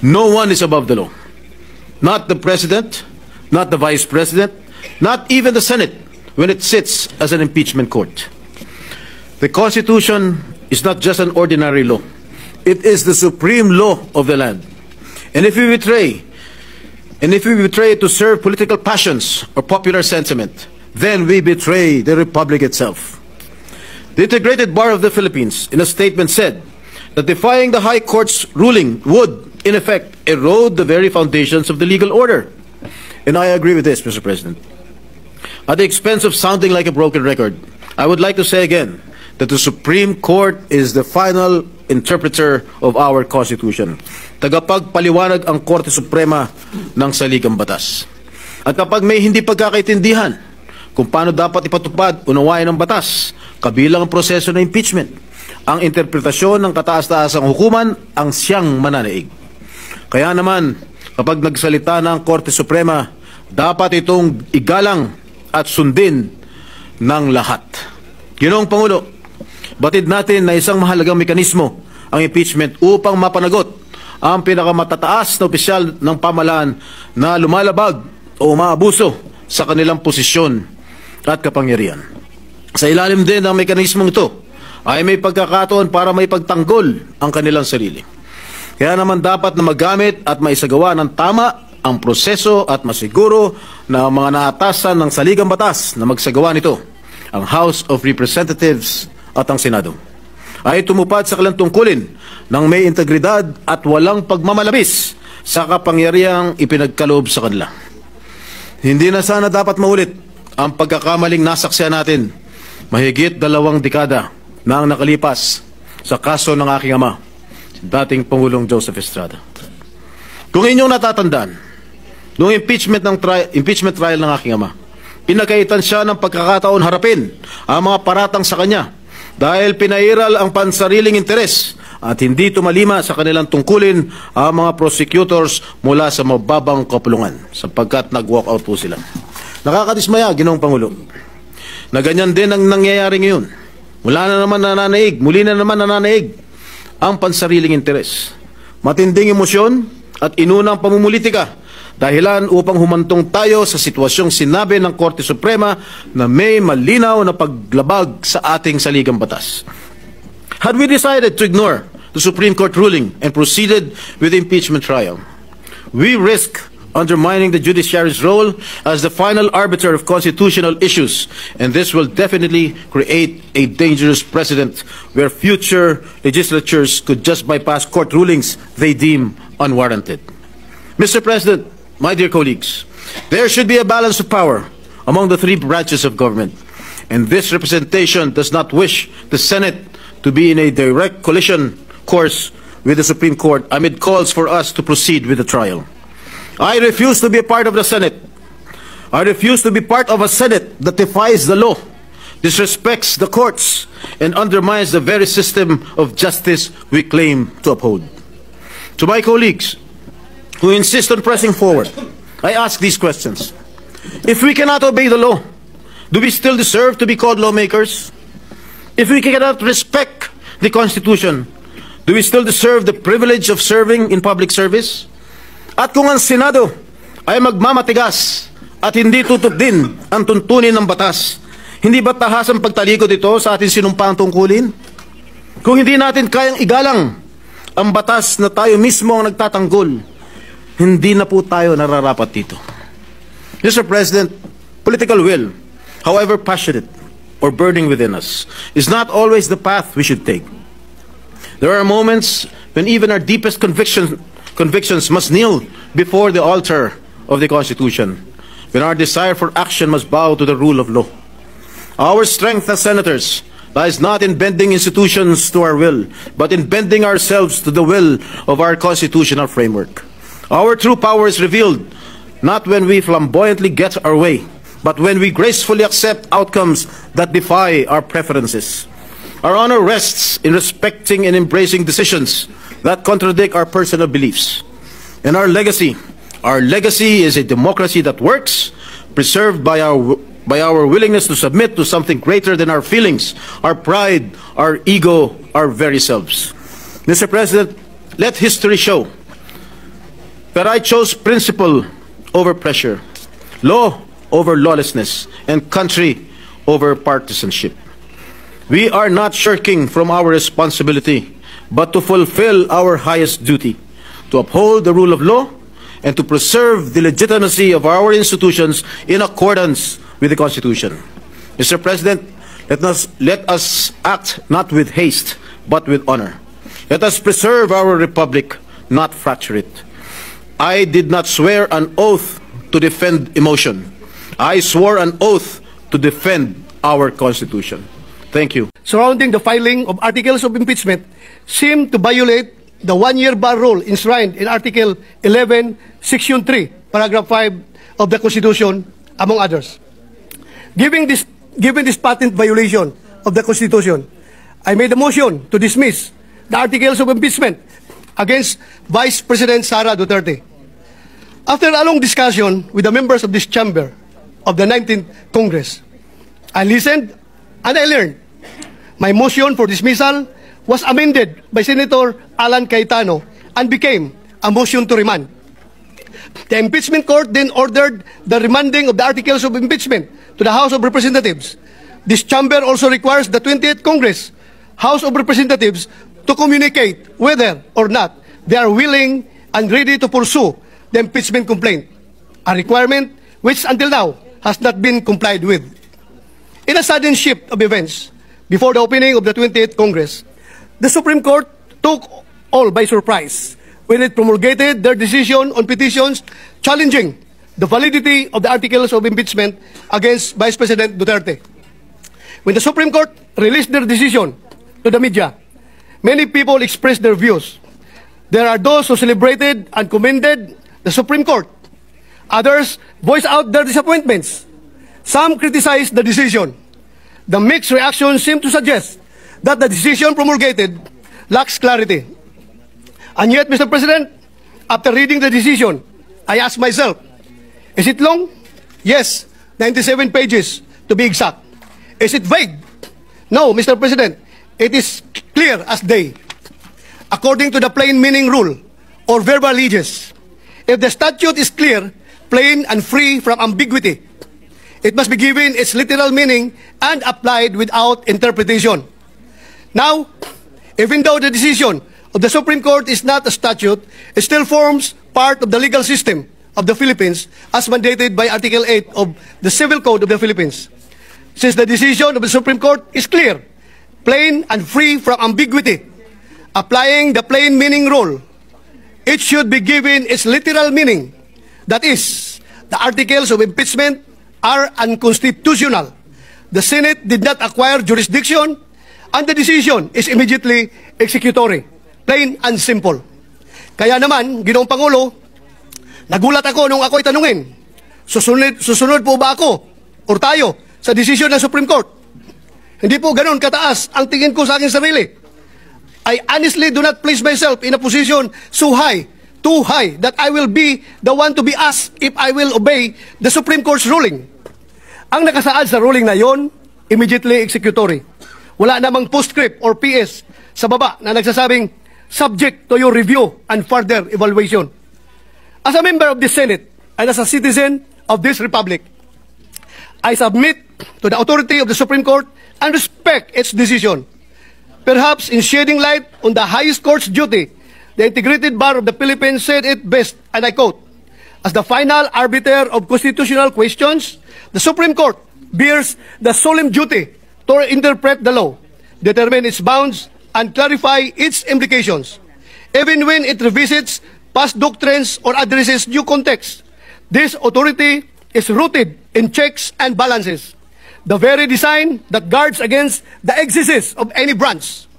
No one is above the law. Not the President, not the Vice President, not even the Senate when it sits as an impeachment court. The Constitution is not just an ordinary law. It is the supreme law of the land. And if we betray it to serve political passions or popular sentiment, then we betray the Republic itself. The Integrated Bar of the Philippines, in a statement, said that defying the High Court's ruling would, in effect, erode the very foundations of the legal order. And I agree with this, Mr. President. At the expense of sounding like a broken record, I would like to say again that the Supreme Court is the final interpreter of our Constitution. Tagapagpaliwanag ang Korte Suprema ng saligang batas. At kapag may hindi pagkakaintindihan kung paano dapat ipatupad, unawain ng batas, kabilang ang proseso ng impeachment, ang interpretasyon ng kataas-taasang hukuman ang siyang mananaig. Kaya naman, kapag nagsalita ng Korte Suprema, dapat itong igalang at sundin ng lahat. Ginoong Pangulo, batid natin na isang mahalagang mekanismo ang impeachment upang mapanagot ang pinakamatataas na opisyal ng pamahalaan na lumalabag o umaabuso sa kanilang posisyon at kapangyarihan. Sa ilalim din ng mekanismong ito ay may pagkakataon para may pagtanggol ang kanilang sarili. Kaya naman dapat na magamit at maisagawa ng tama ang proseso at masiguro na mga naatasan ng saligang batas na magsagawa nito, ang House of Representatives at ang Senado, ay tumupad sa kanilang tungkulin ng may integridad at walang pagmamalabis sa kapangyarihang ipinagkaloob sa kanila. Hindi na sana dapat maulit ang pagkakamaling nasaksihan natin mahigit 2 dekada na ang nakalipas sa kaso ng aking ama, dating Pangulong Joseph Estrada. Kung inyong natatandaan, noong impeachment trial ng aking ama, pinagkaitan siya ng pagkakataon harapin ang mga paratang sa kanya dahil pinairal ang pansariling interes at hindi tumalima sa kanilang tungkulin ang mga prosecutors mula sa mababang kapulungan sapagkat nag-walk out po sila. Nakakadismaya, Ginoong Pangulo, na ganyan din ang nangyayari ngayon. Muli na naman nananaig ang pansariling interes. Matinding emosyon at inunang pamumulitika dahilan upang humantong tayo sa sitwasyong sinabi ng Korte Suprema na may malinaw na paglabag sa ating saligang batas. Had we decided to ignore the Supreme Court ruling and proceeded with the impeachment trial, we risk undermining the judiciary's role as the final arbiter of constitutional issues, and this will definitely create a dangerous precedent where future legislatures could just bypass court rulings they deem unwarranted. Mr. President, my dear colleagues, there should be a balance of power among the three branches of government, and this representation does not wish the Senate to be in a direct collision course with the Supreme Court amid calls for us to proceed with the trial. I refuse to be a part of the Senate. I refuse to be part of a Senate that defies the law, disrespects the courts, and undermines the very system of justice we claim to uphold. To my colleagues who insist on pressing forward, I ask these questions. If we cannot obey the law, do we still deserve to be called lawmakers? If we cannot respect the Constitution, Do we still deserve the privilege of serving in public service? At kung ang Senado ay magmamatigas at hindi tutok din ang tuntunin ng batas, hindi ba tahas ang pagtalikod ito sa ating sinumpang tungkulin? Kung hindi natin kayang igalang ang batas na tayo mismo ang nagtatanggol, hindi na po tayo nararapat dito. Mr. President, political will, however passionate or burning within us, is not always the path we should take. There are moments when even our deepest convictions must kneel before the altar of the Constitution, when our desire for action must bow to the rule of law. Our strength as senators lies not in bending institutions to our will, but in bending ourselves to the will of our constitutional framework. Our true power is revealed not when we flamboyantly get our way, but when we gracefully accept outcomes that defy our preferences. Our honor rests in respecting and embracing decisions that contradict our personal beliefs. And our legacy is a democracy that works, preserved by our willingness to submit to something greater than our feelings, our pride, our ego, our very selves. Mr. President, let history show that I chose principle over pressure, law over lawlessness, and country over partisanship. We are not shirking from our responsibility, but to fulfill our highest duty, to uphold the rule of law and to preserve the legitimacy of our institutions in accordance with the Constitution. Mr. President, let us act not with haste, but with honor. Let us preserve our republic, not fracture it. I did not swear an oath to defend emotion. I swore an oath to defend our Constitution. Thank you. Surrounding the filing of articles of impeachment seem to violate the one-year bar rule enshrined in Article 11, Section 3, Paragraph 5 of the Constitution, among others. Given this patent violation of the Constitution, I made a motion to dismiss the articles of impeachment against Vice President Sara Duterte. After a long discussion with the members of this chamber of the 19th Congress, I listened and I learned. My motion for dismissal was amended by Senator Alan Cayetano and became a motion to remand. The impeachment court then ordered the remanding of the articles of impeachment to the House of Representatives. This chamber also requires the 20th Congress, House of Representatives, to communicate whether or not they are willing and ready to pursue the impeachment complaint, a requirement which until now has not been complied with. In a sudden shift of events, before the opening of the 28th Congress, the Supreme Court took all by surprise when it promulgated their decision on petitions challenging the validity of the articles of impeachment against Vice President Duterte. When the Supreme Court released their decision to the media, many people expressed their views. There are those who celebrated and commended the Supreme Court. Others voiced out their disappointments. Some criticized the decision. The mixed reactions seem to suggest that the decision promulgated lacks clarity. And yet, Mr. President, after reading the decision, I asked myself, is it long? Yes, 97 pages to be exact. Is it vague? No, Mr. President, it is clear as day. According to the plain meaning rule or verbal alleges, if the statute is clear, plain, and free from ambiguity, it must be given its literal meaning and applied without interpretation. Now, even though the decision of the Supreme Court is not a statute, it still forms part of the legal system of the Philippines as mandated by Article 8 of the Civil Code of the Philippines. Since the decision of the Supreme Court is clear, plain, and free from ambiguity, applying the plain meaning rule, it should be given its literal meaning. That is, the articles of impeachment are unconstitutional. The Senate did not acquire jurisdiction, and the decision is immediately executory. Plain and simple. Kaya naman, Ginoong Pangulo, nagulat ako nung ako'y tanungin, susunod po ba ako or tayo sa desisyon ng Supreme Court? Hindi po ganun kataas ang tingin ko sa aking sarili. I honestly do not place myself in a position so high, too high, that I will be the one to be asked if I will obey the Supreme Court's ruling. Ang nakasaad sa ruling na yon, immediately executory. Wala namang postscript or PS sa baba na nagsasabing, subject to your review and further evaluation. As a member of the Senate and as a citizen of this republic, I submit to the authority of the Supreme Court and respect its decision. Perhaps in shedding light on the highest court's duty, the integrated bar of the Philippines said it best, and I quote, "As the final arbiter of constitutional questions, the Supreme Court bears the solemn duty to interpret the law, determine its bounds, and clarify its implications, even when it revisits past doctrines or addresses new context. This authority is rooted in checks and balances, the very design that guards against the excesses of any branch.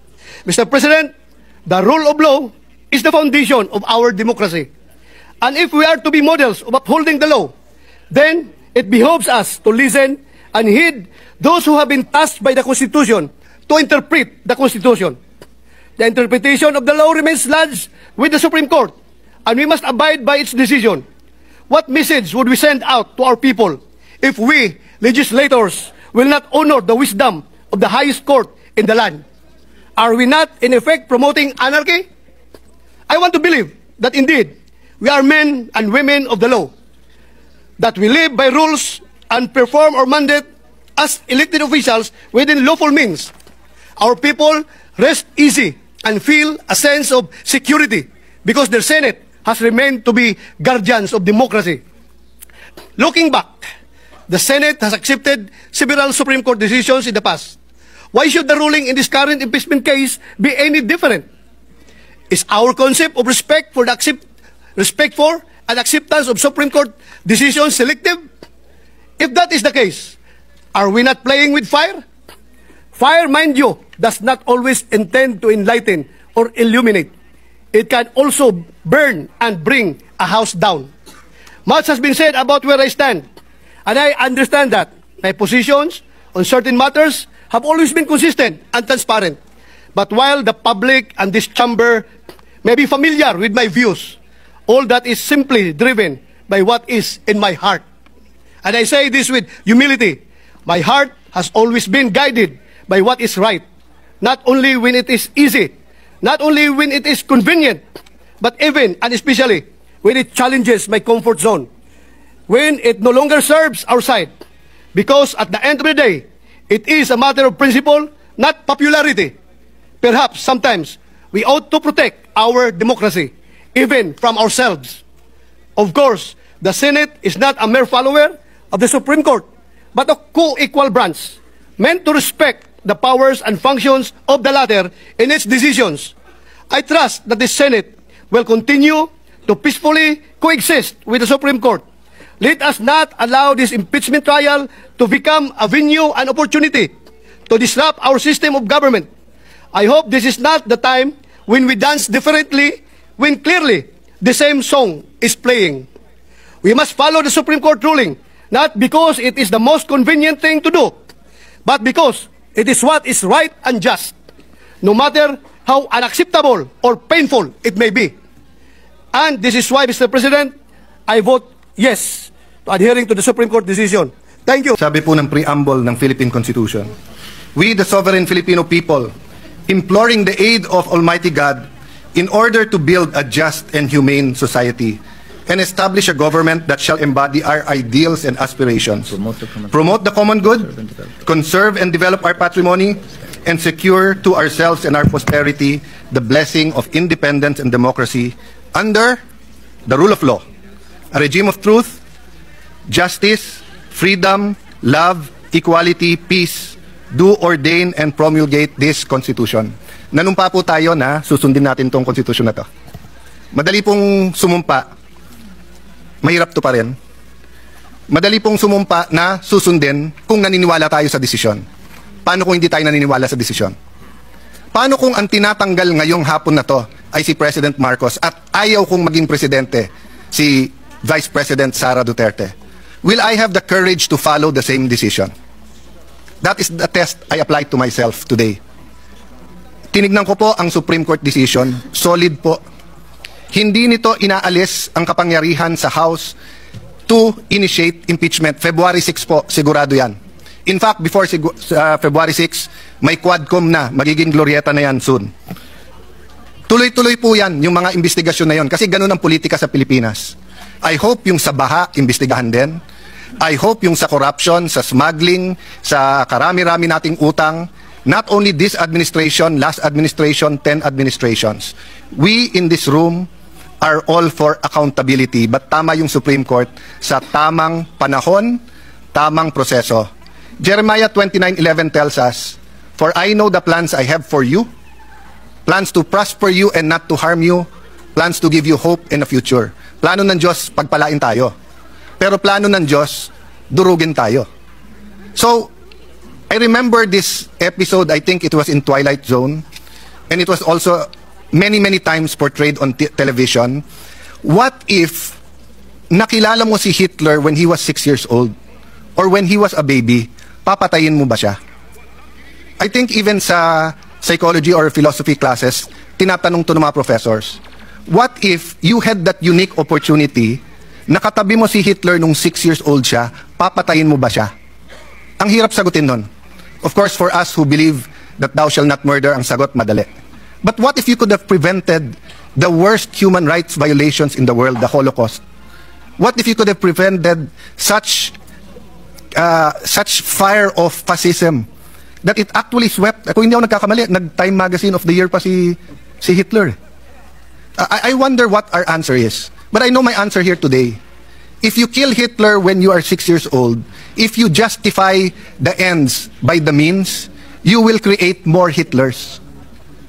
Mr. President, the rule of law is the foundation of our democracy. And if we are to be models of upholding the law, then it behoves us to listen and heed those who have been tasked by the Constitution to interpret the Constitution. The interpretation of the law remains lodged with the Supreme Court, and we must abide by its decision. What message would we send out to our people if we, legislators, will not honor the wisdom of the highest court in the land? Are we not, in effect, promoting anarchy? I want to believe that indeed we are men and women of the law, that we live by rules and perform our mandate as elected officials within lawful means. Our people rest easy and feel a sense of security because their Senate has remained to be guardians of democracy. Looking back, the Senate has accepted several Supreme Court decisions in the past. Why should the ruling in this current impeachment case be any different? Is our concept of respect for and acceptance of Supreme Court decisions selective? If that is the case, are we not playing with fire? Fire, mind you, does not always intend to enlighten or illuminate. It can also burn and bring a house down. Much has been said about where I stand, and I understand that my positions on certain matters have always been consistent and transparent. But while the public and this chamber may be familiar with my views, all that is simply driven by what is in my heart. And I say this with humility. My heart has always been guided by what is right, not only when it is easy, not only when it is convenient, but even and especially when it challenges my comfort zone, when it no longer serves our side. Because at the end of the day, it is a matter of principle, not popularity. Perhaps sometimes we ought to protect our democracy, even from ourselves. Of course, the Senate is not a mere follower of the Supreme Court, but a co-equal branch, meant to respect the powers and functions of the latter in its decisions. I trust that the Senate will continue to peacefully coexist with the Supreme Court. Let us not allow this impeachment trial to become a venue and opportunity to disrupt our system of government. I hope this is not the time when we dance differently, when clearly the same song is playing. We must follow the Supreme Court ruling, not because it is the most convenient thing to do, but because it is what is right and just, no matter how unacceptable or painful it may be. And this is why, Mr. President, I vote yes to adhering to the Supreme Court decision. Thank you. Sabi po ng preamble ng Philippine Constitution, we, the sovereign Filipino people, imploring the aid of Almighty God in order to build a just and humane society and establish a government that shall embody our ideals and aspirations, promote the common good, conserve and develop our patrimony, and secure to ourselves and our posterity the blessing of independence and democracy under the rule of law, a regime of truth, justice, freedom, love, equality, peace, do ordain and promulgate this Constitution. Nanumpa po tayo na susundin natin tong Constitution na to. Madali pong sumumpa, mahirap to pa rin. Madali pong sumumpa na susundin kung naniniwala tayo sa desisyon. Paano kung hindi tayo naniniwala sa desisyon? Paano kung ang tinatanggal ngayong hapon na to ay si President Marcos at ayaw kong maging presidente si Vice President Sara Duterte? Will I have the courage to follow the same decision? That is the test I applied to myself today. Tinignan ko po ang Supreme Court decision, solid po. Hindi nito inaalis ang kapangyarihan sa House to initiate impeachment. February 6 po, sigurado yan. In fact, before February 6, may Quadcom na, magiging glorieta na yan soon. Tuloy-tuloy po yan, yung mga investigasyon na yon. Kasi ganun ang politika sa Pilipinas. I hope yung sa baha, investigahan din. I hope yung sa corruption, sa smuggling, sa karami-rami nating utang, not only this administration, last administration, 10 administrations. We in this room are all for accountability. But tama yung Supreme Court sa tamang panahon, tamang proseso. Jeremiah 29:11 tells us, "For I know the plans I have for you, plans to prosper you and not to harm you, plans to give you hope in the future." Plano ng Diyos, pagpalain tayo. Pero plano ng Diyos, durugin tayo. So, I remember this episode, I think it was in Twilight Zone, and it was also many times portrayed on television. What if nakilala mo si Hitler when he was 6 years old or when he was a baby, papatayin mo ba siya? I think even sa psychology or philosophy classes, tinatanong to ng mga professors, what if you had that unique opportunity, nakatabi mo si Hitler nung 6 years old siya, papatayin mo ba siya? Ang hirap sagutin nun. Of course, for us who believe that thou shall not murder, ang sagot madali. But what if you could have prevented the worst human rights violations in the world, the Holocaust? What if you could have prevented such fire of fascism that it actually swept, kung hindi ako nagkakamali, nag-Time Magazine of the Year pa si Hitler. I wonder what our answer is. But I know my answer here today. If you kill Hitler when you are 6 years old, if you justify the ends by the means, you will create more Hitlers.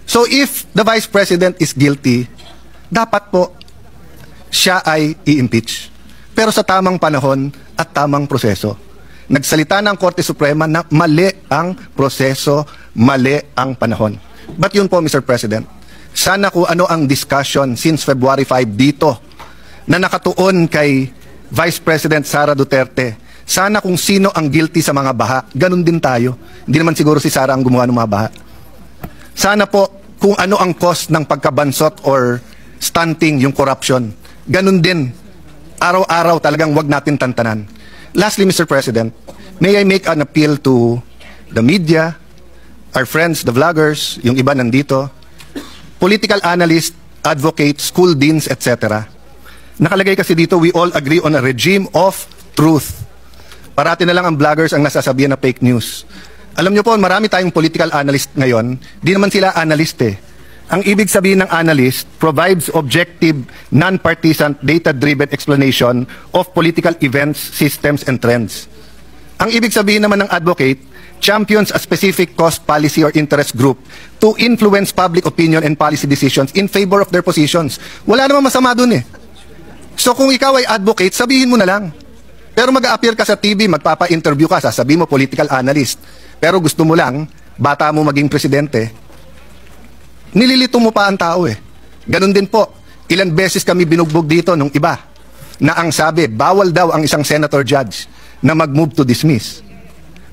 So if the Vice President is guilty, dapat po siya ay i-impeach. Pero sa tamang panahon at tamang proseso. Nagsalita ng Korte Suprema na mali ang proseso, mali ang panahon. But yun po, Mr. President, sana kung ano ang discussion since February 5 dito na nakatuon kay Vice President Sara Duterte, sana kung sino ang guilty sa mga baha, ganun din tayo. Hindi naman siguro si Sara ang gumawa ng mga baha. Sana po kung ano ang cost ng pagkabansot or stunting yung corruption, ganun din. Araw-araw talagang wag natin tantanan. Lastly, Mr. President, may I make an appeal to the media, our friends, the vloggers, yung iba nandito, political analysts, advocates, school deans, etc. Nakalagay kasi dito, we all agree on a regime of truth. Parati na lang ang vloggers ang nasasabihan na fake news. Alam nyo po, marami tayong political analyst ngayon, di naman sila analyst eh. Ang ibig sabihin ng analyst provides objective, non-partisan, data-driven explanation of political events, systems, and trends. Ang ibig sabihin naman ng advocate champions a specific cause, policy, or interest group to influence public opinion and policy decisions in favor of their positions. Wala namang masama dun eh. So kung ikaw ay advocate, sabihin mo na lang. Pero mag-a-appear ka sa TV, magpapa-interview ka, sasabihin mo political analyst. Pero gusto mo lang, bata mo maging presidente, nililito mo pa ang tao eh. Ganun din po. Ilan beses kami binugbog dito nung iba na ang sabi, bawal daw ang isang senator judge na mag-move to dismiss.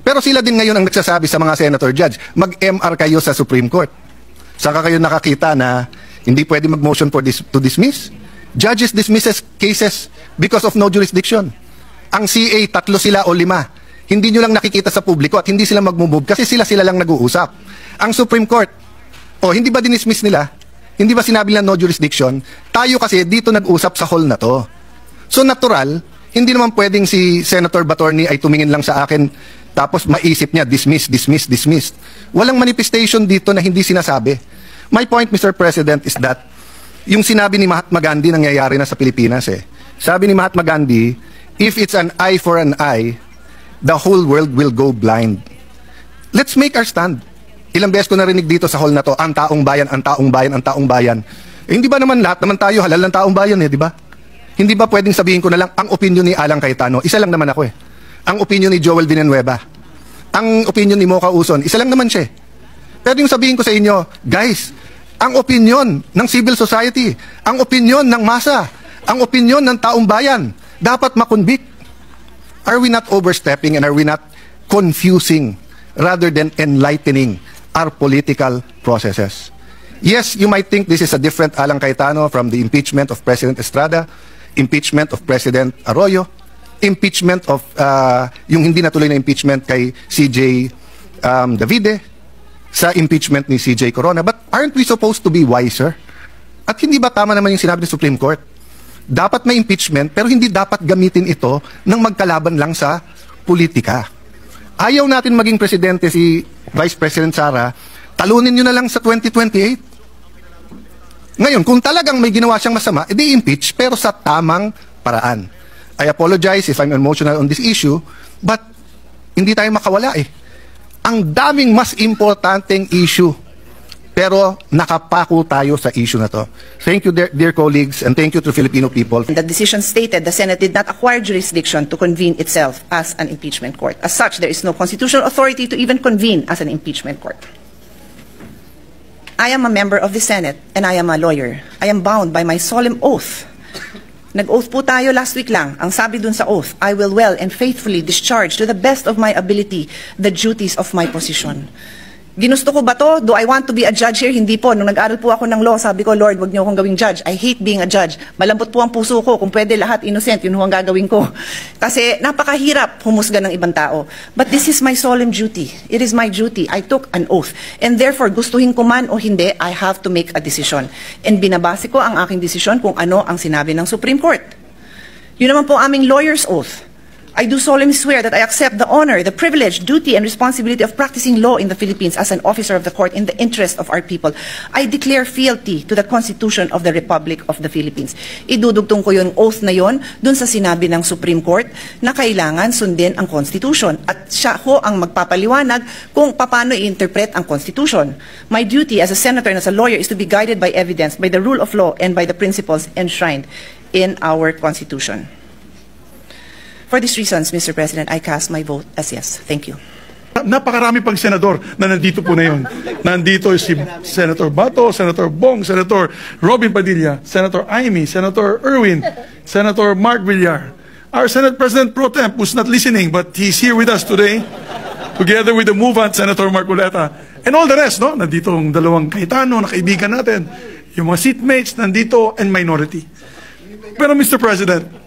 Pero sila din ngayon ang nagsasabi sa mga senator judge, mag-MR kayo sa Supreme Court. Saka kayo nakakita na hindi pwede mag-motion for to dismiss. Judges dismisses cases because of no jurisdiction. Ang CA, 3 sila o 5. Hindi nyo lang nakikita sa publiko at hindi sila mag-move kasi sila lang nag-uusap. Ang Supreme Court, hindi ba dinismiss nila? Hindi ba sinabi nila no jurisdiction? Tayo kasi dito nag-usap sa hall na to. So natural, hindi naman pwedeng si Senator Batorni ay tumingin lang sa akin tapos maisip niya dismiss. Walang manifestation dito na hindi sinasabi. My point, Mr. President, is that yung sinabi ni Mahatma Gandhi nangyayari na sa Pilipinas eh. Sabi ni Mahatma Gandhi, if it's an eye for an eye, the whole world will go blind. Let's make our stand. Ilang beses ko narinig dito sa hall na to, ang taong bayan, ang taong bayan, ang taong bayan. Eh, hindi ba naman lahat naman tayo halal ng taong bayan eh, di ba? Hindi ba pwedeng sabihin ko na lang ang opinion ni Alan Cayetano? Isa lang naman ako eh. Ang opinion ni Joel Villanueva. Ang opinion ni Mocha Uson, isa lang naman siya. Pero yung sabihin ko sa inyo, guys, ang opinion ng civil society, ang opinion ng masa, ang opinion ng taong bayan, dapat makonvict. Are we not overstepping and are we not confusing rather than enlightening our political processes? Yes, you might think this is a different Alan Cayetano from the impeachment of President Estrada, impeachment of President Arroyo, impeachment of, yung hindi natuloy na impeachment kay CJ Davide, sa impeachment ni CJ Corona. But aren't we supposed to be wiser? At hindi ba tama naman yung sinabi ng Supreme Court? Dapat may impeachment, pero hindi dapat gamitin ito ng magkalaban lang sa politika. Ayaw natin maging presidente si Vice President Sara, talunin nyo na lang sa 2028. Ngayon, kung talagang may ginawa siyang masama, edi impeach, pero sa tamang paraan. I apologize if I'm emotional on this issue, but hindi tayo makawala eh. Ang daming mas importanteng issue, pero nakapako tayo sa issue na to. Thank you, dear colleagues, and thank you to Filipino people. The decision stated the Senate did not acquire jurisdiction to convene itself as an impeachment court. As such, there is no constitutional authority to even convene as an impeachment court. I am a member of the Senate and I am a lawyer. I am bound by my solemn oath. Nag-oath po tayo last week lang. Ang sabi dun sa oath, I will well and faithfully discharge to the best of my ability the duties of my position. Ginusto ko ba to? Do I want to be a judge here? Hindi po. Nung nag-aral po ako ng law, sabi ko, Lord, wag niyo akong gawing judge. I hate being a judge. Malambot po ang puso ko. Kung pwede lahat innocent, yun ang gagawin ko. Kasi napakahirap humusga ng ibang tao. But this is my solemn duty. It is my duty. I took an oath. And therefore, gustuhin ko man o hindi, I have to make a decision. And binabase ko ang aking desisyon kung ano ang sinabi ng Supreme Court. Yun naman po aming lawyer's oath. I do solemnly swear that I accept the honor, the privilege, duty, and responsibility of practicing law in the Philippines as an officer of the court in the interest of our people. I declare fealty to the Constitution of the Republic of the Philippines. Idudugtong ko yung oath na yon dun sa sinabi ng Supreme Court na kailangan sundin ang Constitution. At siya ho ang magpapaliwanag kung paano i-interpret ang Constitution. My duty as a senator and as a lawyer is to be guided by evidence, by the rule of law, and by the principles enshrined in our Constitution. For these reasons, Mr. President, I cast my vote as yes. Thank you. Napakarami pang senador na nandito po na yun. Nandito si Senator Bato, Senator Bong, Senator Robin Padilla, Senator Amy, Senator Erwin, Senator Mark Villar. Our Senate President Pro Temp, who's not listening, but he's here with us today, together with the movant, Senator Marcoleta, and all the rest, no? Nandito ang dalawang Cayetano na kaibigan natin, yung mga seatmates nandito, and minority. Pero Mr. President,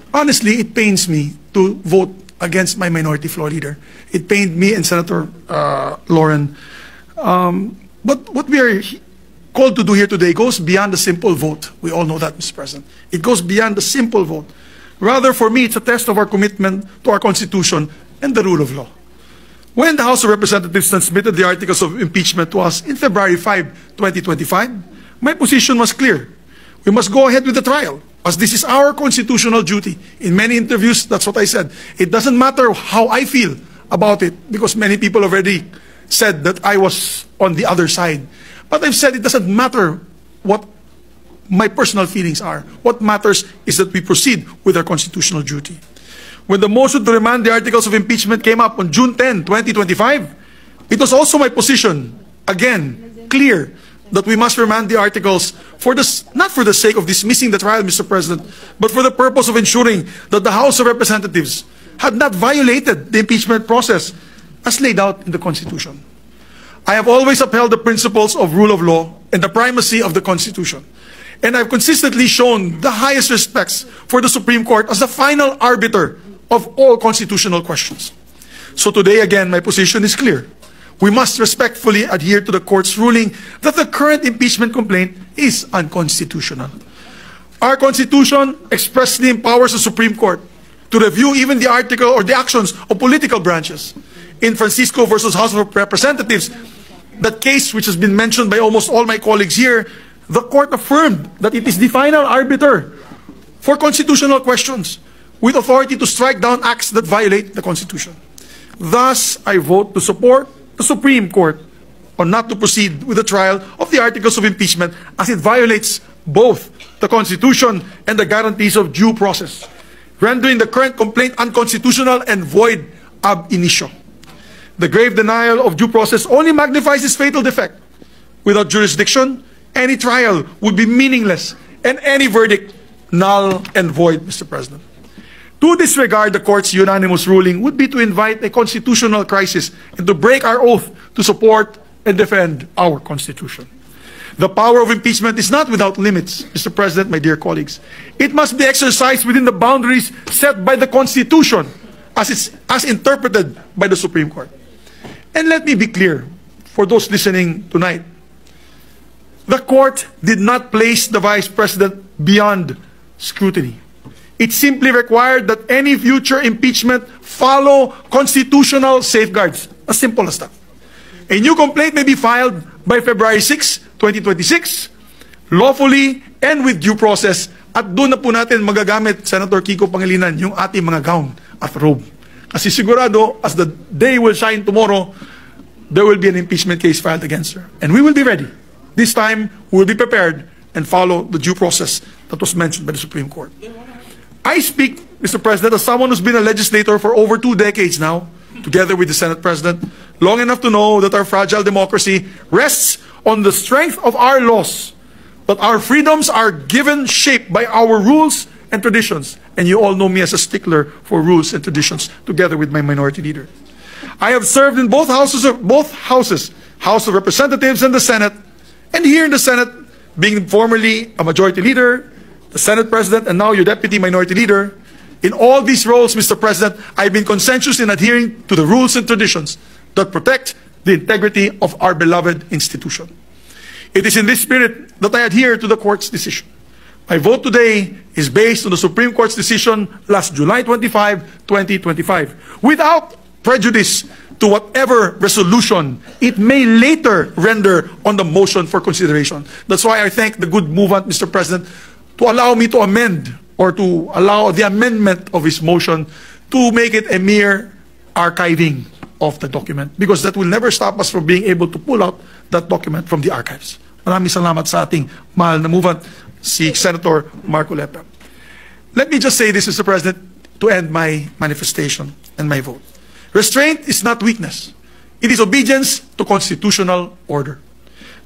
honestly, it pains me to vote against my minority floor leader. It pained me and Senator Lauren. But what we are called to do here today goes beyond the simple vote. We all know that, Mr. President. It goes beyond the simple vote. Rather, for me, it's a test of our commitment to our Constitution and the rule of law. When the House of Representatives transmitted the articles of impeachment to us in February 5, 2025, my position was clear. We must go ahead with the trial, as this is our constitutional duty. In many interviews, that's what I said. It doesn't matter how I feel about it, because many people already said that I was on the other side. But I've said it doesn't matter what my personal feelings are. What matters is that we proceed with our constitutional duty. When the motion to remand the articles of impeachment came up on June 10, 2025, it was also my position, again, clear, that we must remand the articles not for the sake of dismissing the trial, Mr. President, but for the purpose of ensuring that the House of Representatives had not violated the impeachment process as laid out in the Constitution. I have always upheld the principles of rule of law and the primacy of the Constitution. And I've consistently shown the highest respects for the Supreme Court as the final arbiter of all constitutional questions. So today, again, my position is clear. We must respectfully adhere to the court's ruling that the current impeachment complaint is unconstitutional. Our Constitution expressly empowers the Supreme Court to review even the article or the actions of political branches. In Francisco versus House of Representatives, that case which has been mentioned by almost all my colleagues here, the court affirmed that it is the final arbiter for constitutional questions, with authority to strike down acts that violate the Constitution. Thus, I vote to support the Supreme Court on not to proceed with the trial of the articles of impeachment, as it violates both the Constitution and the guarantees of due process, rendering the current complaint unconstitutional and void ab initio. The grave denial of due process only magnifies its fatal defect. Without jurisdiction, any trial would be meaningless and any verdict null and void, Mr. President. To disregard the court's unanimous ruling would be to invite a constitutional crisis and to break our oath to support and defend our Constitution. The power of impeachment is not without limits, Mr. President, my dear colleagues. It must be exercised within the boundaries set by the Constitution as interpreted by the Supreme Court. And let me be clear, for those listening tonight, The court did not place the Vice President beyond scrutiny. It simply required that any future impeachment follow constitutional safeguards. As simple as that. A new complaint may be filed by February 6, 2026, lawfully and with due process, at doon na po natin magagamit, Senator Kiko Pangilinan, yung ating mga gown at robe. Kasi sigurado, as the day will shine tomorrow, there will be an impeachment case filed against her. And we will be ready. This time, we will be prepared and follow the due process that was mentioned by the Supreme Court. I speak, Mr. President, as someone who's been a legislator for over 2 decades now, together with the Senate President, long enough to know that our fragile democracy rests on the strength of our laws, that our freedoms are given shape by our rules and traditions. And you all know me as a stickler for rules and traditions, together with my minority leader. I have served in both houses, House of Representatives and the Senate, and here in the Senate, being formerly a majority leader, the Senate President, and now your Deputy Minority Leader. In all these roles, Mr. President, I've been conscientious in adhering to the rules and traditions that protect the integrity of our beloved institution. It is in this spirit that I adhere to the court's decision. My vote today is based on the Supreme Court's decision last July 25, 2025, without prejudice to whatever resolution it may later render on the motion for consideration. That's why I thank the good movement, Mr. President, to allow me to amend or to allow the amendment of his motion to make it a mere archiving of the document, because that will never stop us from being able to pull out that document from the archives. Maraming salamat sa ating mahal na movement, si Senator Marcoleta. Let me just say this, Mr. President, to end my manifestation and my vote. Restraint is not weakness. It is obedience to constitutional order.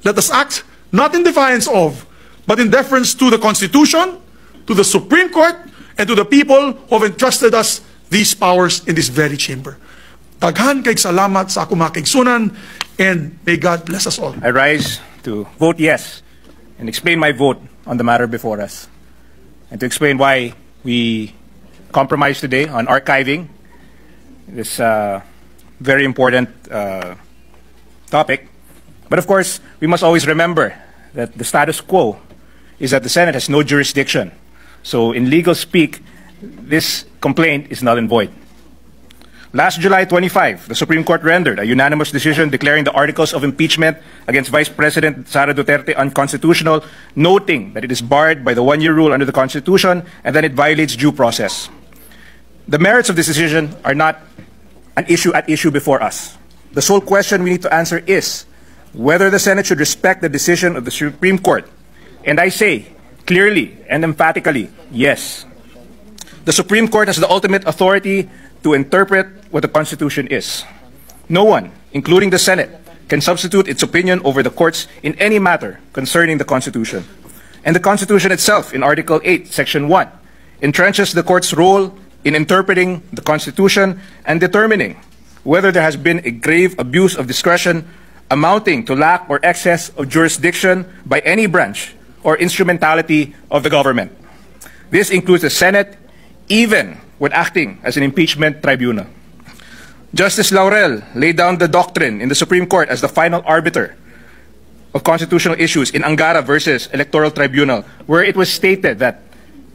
Let us act not in defiance of, but in deference to the Constitution, to the Supreme Court, and to the people who have entrusted us these powers in this very chamber. Daghan kay salamat sa akong mga kaigsunan, and may God bless us all. I rise to vote yes and explain my vote on the matter before us, and to explain why we compromised today on archiving this very important topic. But of course, we must always remember that the status quo is that the Senate has no jurisdiction. So in legal speak, this complaint is null and void. Last July 25, the Supreme Court rendered a unanimous decision declaring the articles of impeachment against Vice President Sara Duterte unconstitutional, noting that it is barred by the one-year rule under the Constitution and that it violates due process. The merits of this decision are not an issue at issue before us. The sole question we need to answer is whether the Senate should respect the decision of the Supreme Court. And I say clearly and emphatically, yes. The Supreme Court has the ultimate authority to interpret what the Constitution is. No one, including the Senate, can substitute its opinion over the courts in any matter concerning the Constitution. And the Constitution itself, in Article 8, Section 1, entrenches the court's role in interpreting the Constitution and determining whether there has been a grave abuse of discretion amounting to lack or excess of jurisdiction by any branch or instrumentality of the government. This includes the Senate, even when acting as an impeachment tribunal. Justice Laurel laid down the doctrine in the Supreme Court as the final arbiter of constitutional issues in Angara versus Electoral Tribunal, where it was stated that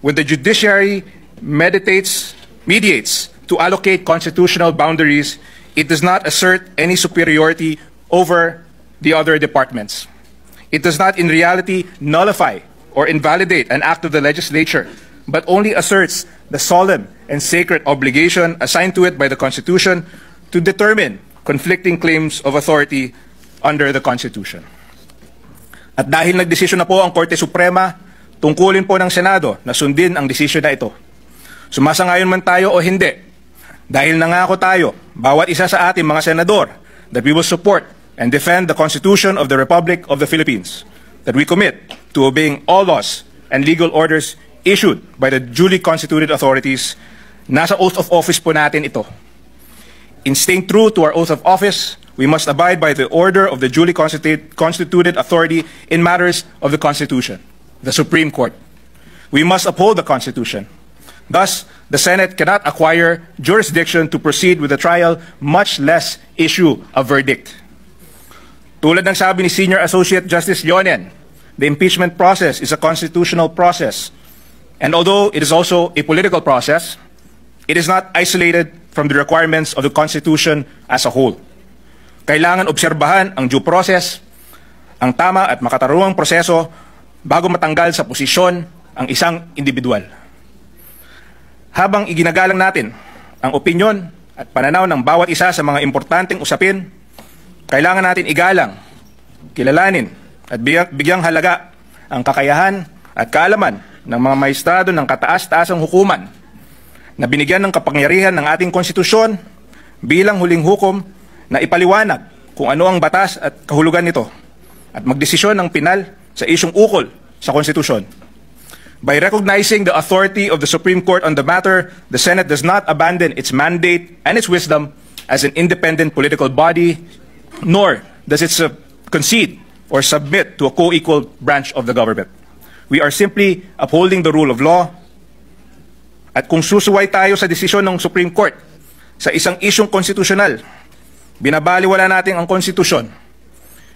when the judiciary mediates to allocate constitutional boundaries, it does not assert any superiority over the other departments. It does not in reality nullify or invalidate an act of the legislature, but only asserts the solemn and sacred obligation assigned to it by the Constitution to determine conflicting claims of authority under the Constitution. At dahil nagdesisyon na po ang Korte Suprema, tungkulin po ng Senado na sundin ang desisyon na ito. Sumasangayon man tayo o hindi, dahil nangako tayo, bawat isa sa ating mga senador, that we will support and defend the Constitution of the Republic of the Philippines, that we commit to obeying all laws and legal orders issued by the duly constituted authorities. Nasa oath of office po natin ito. In staying true to our oath of office, we must abide by the order of the duly constituted authority in matters of the Constitution, the Supreme Court. We must uphold the Constitution. Thus, the Senate cannot acquire jurisdiction to proceed with the trial, much less issue a verdict. Tulad ng sabi ni Senior Associate Justice Leonen, the impeachment process is a constitutional process. And although it is also a political process, it is not isolated from the requirements of the Constitution as a whole. Kailangan obserbahan ang due process, ang tama at makatarungang proseso bago matanggal sa posisyon ang isang individual. Habang iginagalang natin ang opinyon at pananaw ng bawat isa sa mga importanteng usapin, kailangan natin igalang, kilalanin at bigyang halaga ang kakayahan at kaalaman ng mga maestrado ng kataas-taasang hukuman na binigyan ng kapangyarihan ng ating konstitusyon bilang huling hukom na ipaliwanag kung ano ang batas at kahulugan nito at magdesisyon ng pinal sa isyung ukol sa konstitusyon. By recognizing the authority of the Supreme Court on the matter, the Senate does not abandon its mandate and its wisdom as an independent political body, nor does it concede or submit to a co-equal branch of the government. We are simply upholding the rule of law. At kung susuway tayo sa desisyon ng Supreme Court sa isang isyung konstitusyonal, binabaliwala natin ang konstitusyon.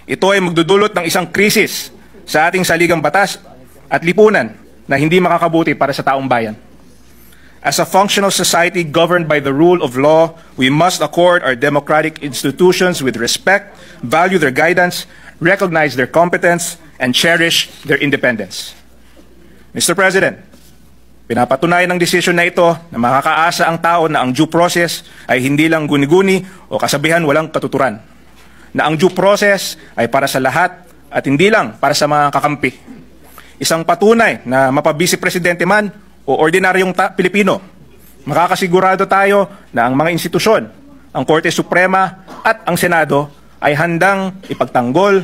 Ito ay magdudulot ng isang krisis sa ating saligang batas at lipunan na hindi makakabuti para sa taong bayan. As a functional society governed by the rule of law, we must accord our democratic institutions with respect, value their guidance, recognize their competence, and cherish their independence. Mr. President, pinapatunayan ng desisyon na ito na makakaasa ang tao na ang due process ay hindi lang guni-guni o kasabihan walang katuturan. Na ang due process ay para sa lahat at hindi lang para sa mga kakampi. Isang patunay na mapabisi presidente man o ordinaryong Pilipino, makakasigurado tayo na ang mga institusyon, ang Korte Suprema at ang Senado ay handang ipagtanggol,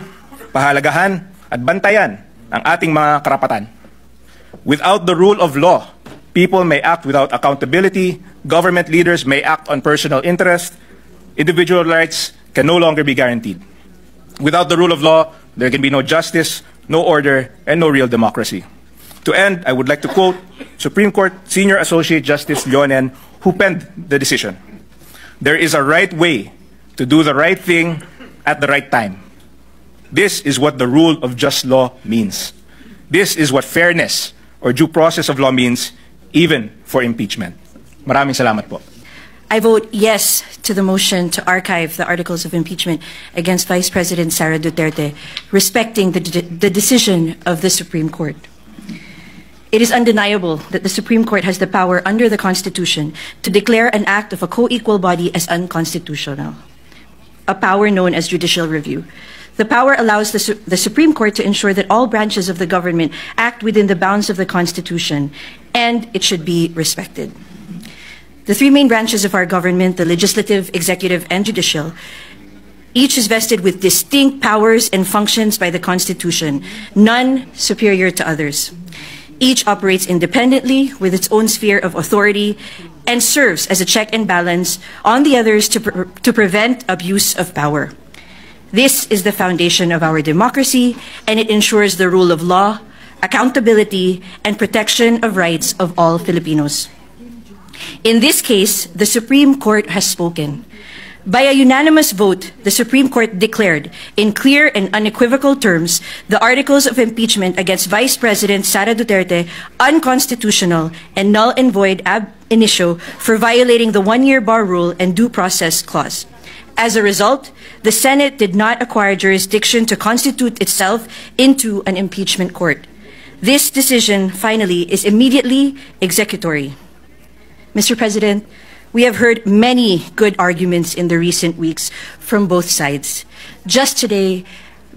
pahalagahan at bantayan ang ating mga karapatan. Without the rule of law, people may act without accountability, government leaders may act on personal interest, individual rights can no longer be guaranteed. Without the rule of law, there can be no justice, no order, and no real democracy. To end, I would like to quote Supreme Court Senior Associate Justice Leonen, who penned the decision. There is a right way to do the right thing at the right time. This is what the rule of just law means. This is what fairness or due process of law means, even for impeachment. Maraming salamat po. I vote yes to the motion to archive the articles of impeachment against Vice President Sara Duterte, respecting the decision of the Supreme Court. It is undeniable that the Supreme Court has the power under the Constitution to declare an act of a co-equal body as unconstitutional, a power known as judicial review. The power allows the Supreme Court to ensure that all branches of the government act within the bounds of the Constitution, and it should be respected. The three main branches of our government, the legislative, executive, and judicial, each is vested with distinct powers and functions by the Constitution, none superior to others. Each operates independently with its own sphere of authority and serves as a check and balance on the others to prevent abuse of power. This is the foundation of our democracy, and it ensures the rule of law, accountability, and protection of rights of all Filipinos. In this case, the Supreme Court has spoken. By a unanimous vote, the Supreme Court declared in clear and unequivocal terms the articles of impeachment against Vice President Sara Duterte unconstitutional and null and void ab initio for violating the one-year bar rule and due process clause. As a result, the Senate did not acquire jurisdiction to constitute itself into an impeachment court. This decision, finally, is immediately executory. Mr. President, we have heard many good arguments in the recent weeks from both sides. Just today,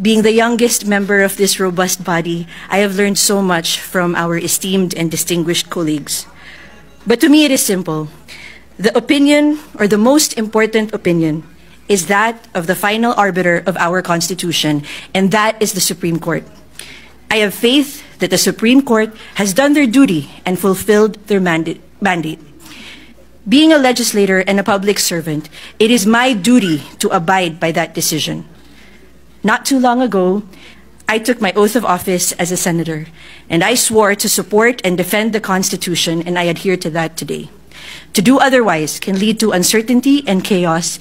being the youngest member of this robust body, I have learned so much from our esteemed and distinguished colleagues. But to me, it is simple. The opinion, or the most important opinion, is that of the final arbiter of our Constitution, and that is the Supreme Court. I have faith that the Supreme Court has done their duty and fulfilled their mandate. Being a legislator and a public servant, it is my duty to abide by that decision. Not too long ago, I took my oath of office as a senator, and I swore to support and defend the Constitution, and I adhere to that today. To do otherwise can lead to uncertainty and chaos,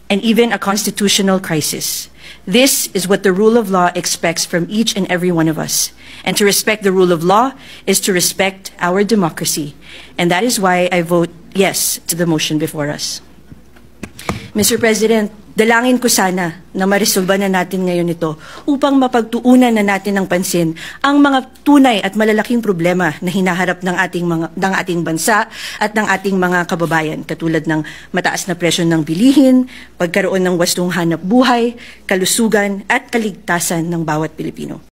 and even a constitutional crisis. This is what the rule of law expects from each and every one of us. And to respect the rule of law is to respect our democracy. And that is why I vote yes to the motion before us. Mr. President, dalangin ko sana na maresolba na natin ngayon ito upang mapagtuunan na natin ng pansin ang mga tunay at malalaking problema na hinaharap ng ating bansa at ng ating mga kababayan, katulad ng mataas na presyo ng bilihin, pagkaroon ng wastong hanap buhay, kalusugan at kaligtasan ng bawat Pilipino.